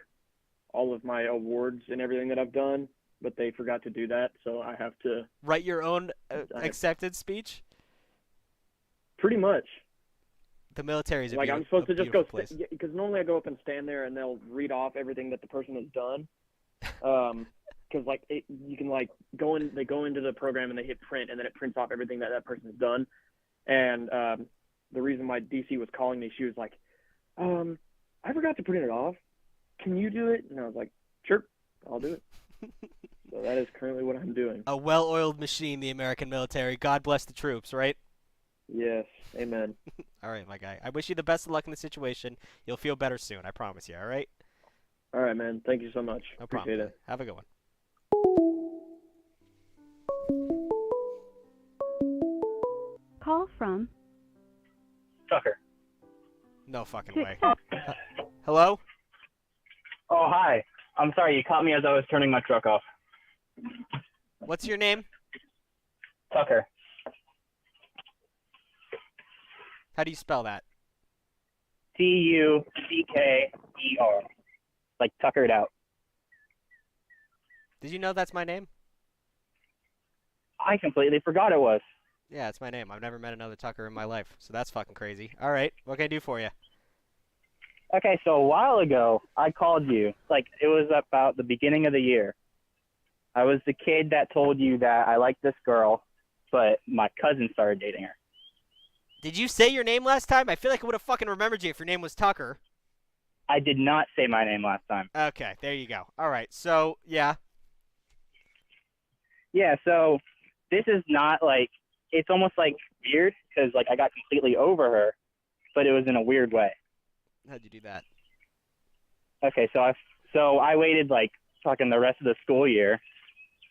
all of my awards and everything that I've done, but they forgot to do that, so I have to write your own acceptance speech. Pretty much. The military is a Like I'm beautiful, supposed to just beautiful go place. because normally I go up and stand there and they'll read off everything that the person has done. Because like you can like they go into the program and they hit print and then it prints off everything that person has done. And the reason why DC was calling me, she was like, I forgot to print it off. Can you do it? And I was like, sure, I'll do it. So that is currently what I'm doing. A well-oiled machine, the American military. God bless the troops, right? Yes, amen. All right, my guy. I wish you the best of luck in the situation. You'll feel better soon, I promise you, all right? All right, man. Thank you so much. No Appreciate problem. it. Have a good one. Call from Tucker. No fucking to way. accept. Hello? Oh, hi. I'm sorry, you caught me as I was turning my truck off. What's your name? Tucker. How do you spell that? Tucker. Like tuckered out. Did you know that's my name? I completely forgot it was. Yeah, it's my name. I've never met another Tucker in my life, so that's fucking crazy. All right, what can I do for you? Okay, so a while ago, I called you. Like, it was about the beginning of the year. I was the kid that told you that I liked this girl, but my cousin started dating her. Did you say your name last time? I feel like I would have fucking remembered you if your name was Tucker. I did not say my name last time. Okay, there you go. All right, so, yeah. Yeah, so this is not like, it's almost like weird because like I got completely over her, but it was in a weird way. How'd you do that? Okay, so I waited like fucking the rest of the school year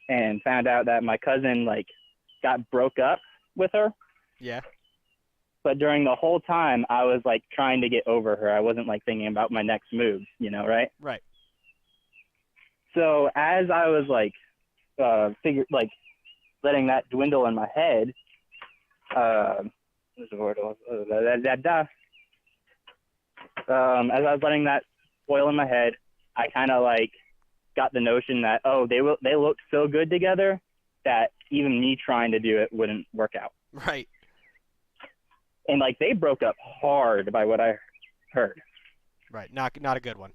and found out that my cousin like got broke up with her. Yeah. But during the whole time I was like trying to get over her. I wasn't like thinking about my next move, you know, right? Right. So as I was like letting that dwindle in my head, what's the word? As I was letting that boil in my head, I kind of like got the notion that, oh, they looked so good together that even me trying to do it wouldn't work out. Right. And like they broke up hard by what I heard. Right. Not a good one.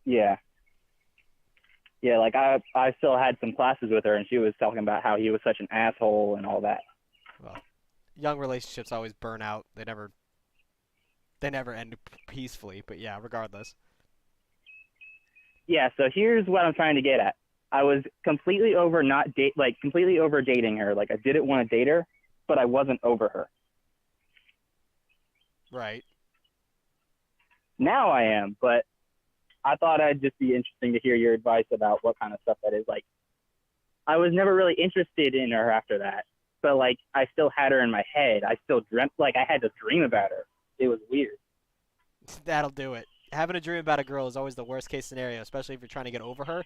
Yeah. Yeah, like I still had some classes with her and she was talking about how he was such an asshole and all that. Well, young relationships always burn out. They never end peacefully, but yeah, regardless. Yeah, so here's what I'm trying to get at. I was completely over completely over dating her. Like I didn't want to date her, but I wasn't over her. Right. Now I am, but I thought it'd just be interesting to hear your advice about what kind of stuff that is. Like, I was never really interested in her after that, but like I still had her in my head. I still dreamt, like I had to dream about her. It was weird. That'll do it. Having a dream about a girl is always the worst case scenario, especially if you're trying to get over her.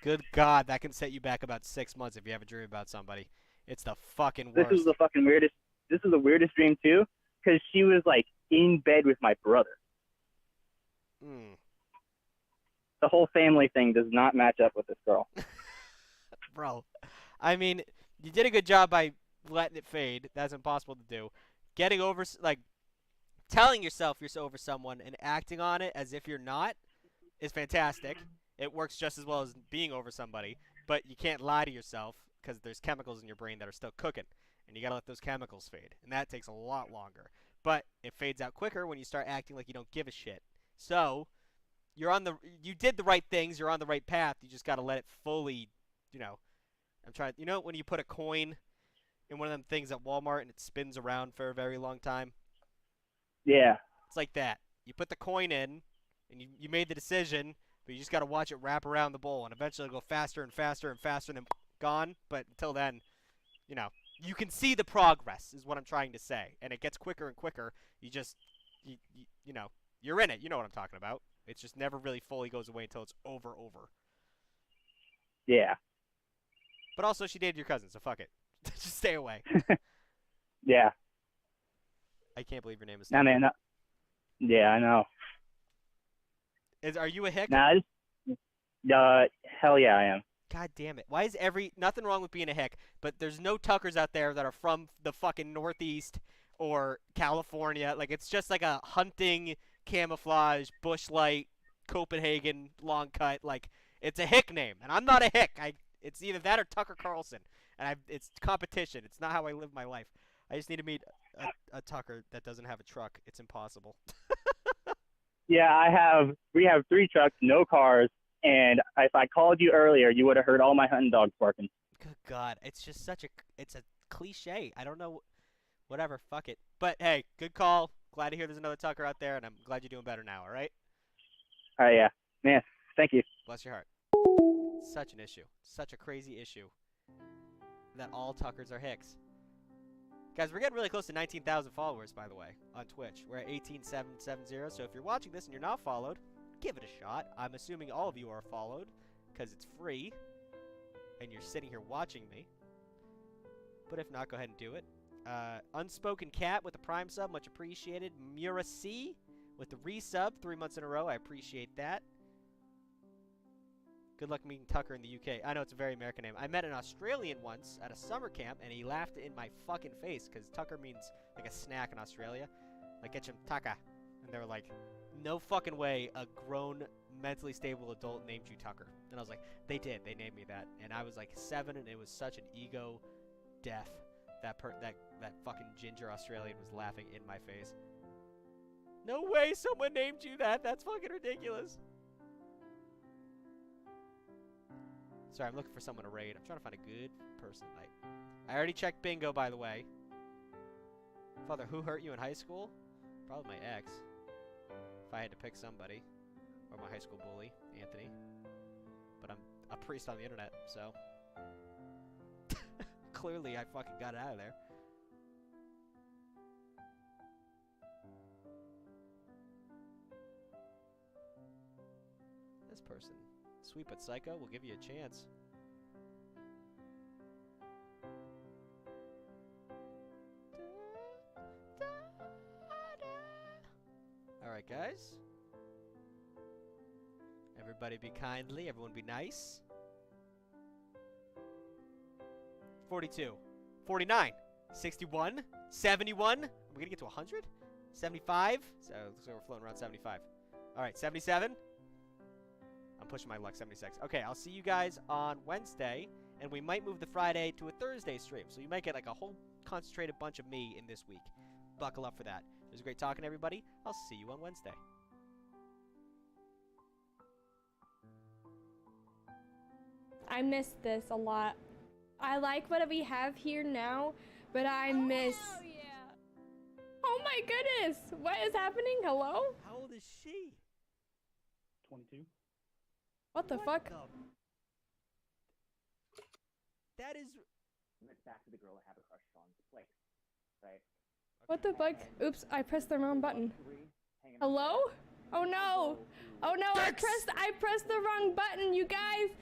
Good God, that can set you back about 6 months if you have a dream about somebody. It's the fucking worst. This is the fucking weirdest. This is the weirdest dream too, because she was like in bed with my brother. The whole family thing does not match up with this girl. Bro, I mean, you did a good job by letting it fade. That's impossible to do. Getting over, like, telling yourself you're so over someone and acting on it as if you're not is fantastic. It works just as well as being over somebody, but you can't lie to yourself because there's chemicals in your brain that are still cooking, and you gotta let those chemicals fade, and that takes a lot longer. But it fades out quicker when you start acting like you don't give a shit. So you did the right things. You're on the right path. You just gotta let it fully, when you put a coin in one of them things at Walmart and it spins around for a very long time. Yeah. It's like that. You put the coin in, and you made the decision, but you just got to watch it wrap around the bowl, and eventually it'll go faster and faster and faster, and then gone. But until then, you can see the progress is what I'm trying to say, and it gets quicker and quicker. You're in it. You know what I'm talking about. It just never really fully goes away until it's over. Yeah. But also, she dated your cousin, so fuck it. Just stay away. Yeah. I can't believe your name is. Nah, man. No. Yeah, I know. Are you a hick? Nah, hell yeah, I am. God damn it. Why is nothing wrong with being a hick, but there's no Tuckers out there that are from the fucking Northeast or California. Like, it's just like a hunting, camouflage, bush light, Copenhagen, long cut. Like, it's a hick name, and I'm not a hick. It's either that or Tucker Carlson, and it's competition. It's not how I live my life. I just need to meet a Tucker that doesn't have a truck. It's impossible. Yeah, we have 3 trucks, no cars, and if I called you earlier, you would have heard all my hunting dogs barking. Good God, it's just it's a cliche. I don't know, whatever, fuck it. But hey, good call. Glad to hear there's another Tucker out there, and I'm glad you're doing better now, all right? All right, yeah. Man, thank you. Bless your heart. Such an issue. Such a crazy issue that all Tuckers are hicks. Guys, we're getting really close to 19,000 followers, by the way, on Twitch. We're at 18,770, so if you're watching this and you're not followed, give it a shot. I'm assuming all of you are followed, because it's free, and you're sitting here watching me. But if not, go ahead and do it. Unspoken Cat with the Prime sub, much appreciated. Mura C with the resub, 3 months in a row. I appreciate that. Good luck meeting Tucker in the UK. I know it's a very American name. I met an Australian once at a summer camp, and he laughed in my fucking face, because Tucker means like a snack in Australia. Like, get some Tucker. And they were like, no fucking way a grown, mentally stable adult named you Tucker. And I was like, they did. They named me that. And I was like 7, and it was such an ego death. That fucking ginger Australian was laughing in my face. No way someone named you that. That's fucking ridiculous. Sorry, I'm looking for someone to raid. I'm trying to find a good person tonight. I already checked bingo, by the way. Father, who hurt you in high school? Probably my ex. If I had to pick somebody. Or my high school bully, Anthony. But I'm a priest on the internet, so... Clearly, I fucking got it out of there. This person... Sweet but psycho, we'll give you a chance. Alright, guys. Everybody be kindly, everyone be nice. 42. 49. 61. 71. Are we gonna get to 100? 75? So we're floating around 75. Alright, 77. I'm pushing my luck, 76. Okay, I'll see you guys on Wednesday, and we might move the Friday to a Thursday stream, so you might get like a whole concentrated bunch of me in this week. Buckle up for that. It was great talking to everybody. I'll see you on Wednesday. I miss this a lot. I like what we have here now, but I miss... Oh, yeah. Oh my goodness! What is happening? Hello? How old is she? 22. What the fuck? That is... It's back to the girl I have a crush on. Place, right? What the fuck? Oops, I pressed the wrong button. Hello? Oh no! Oh no, I pressed the wrong button, you guys!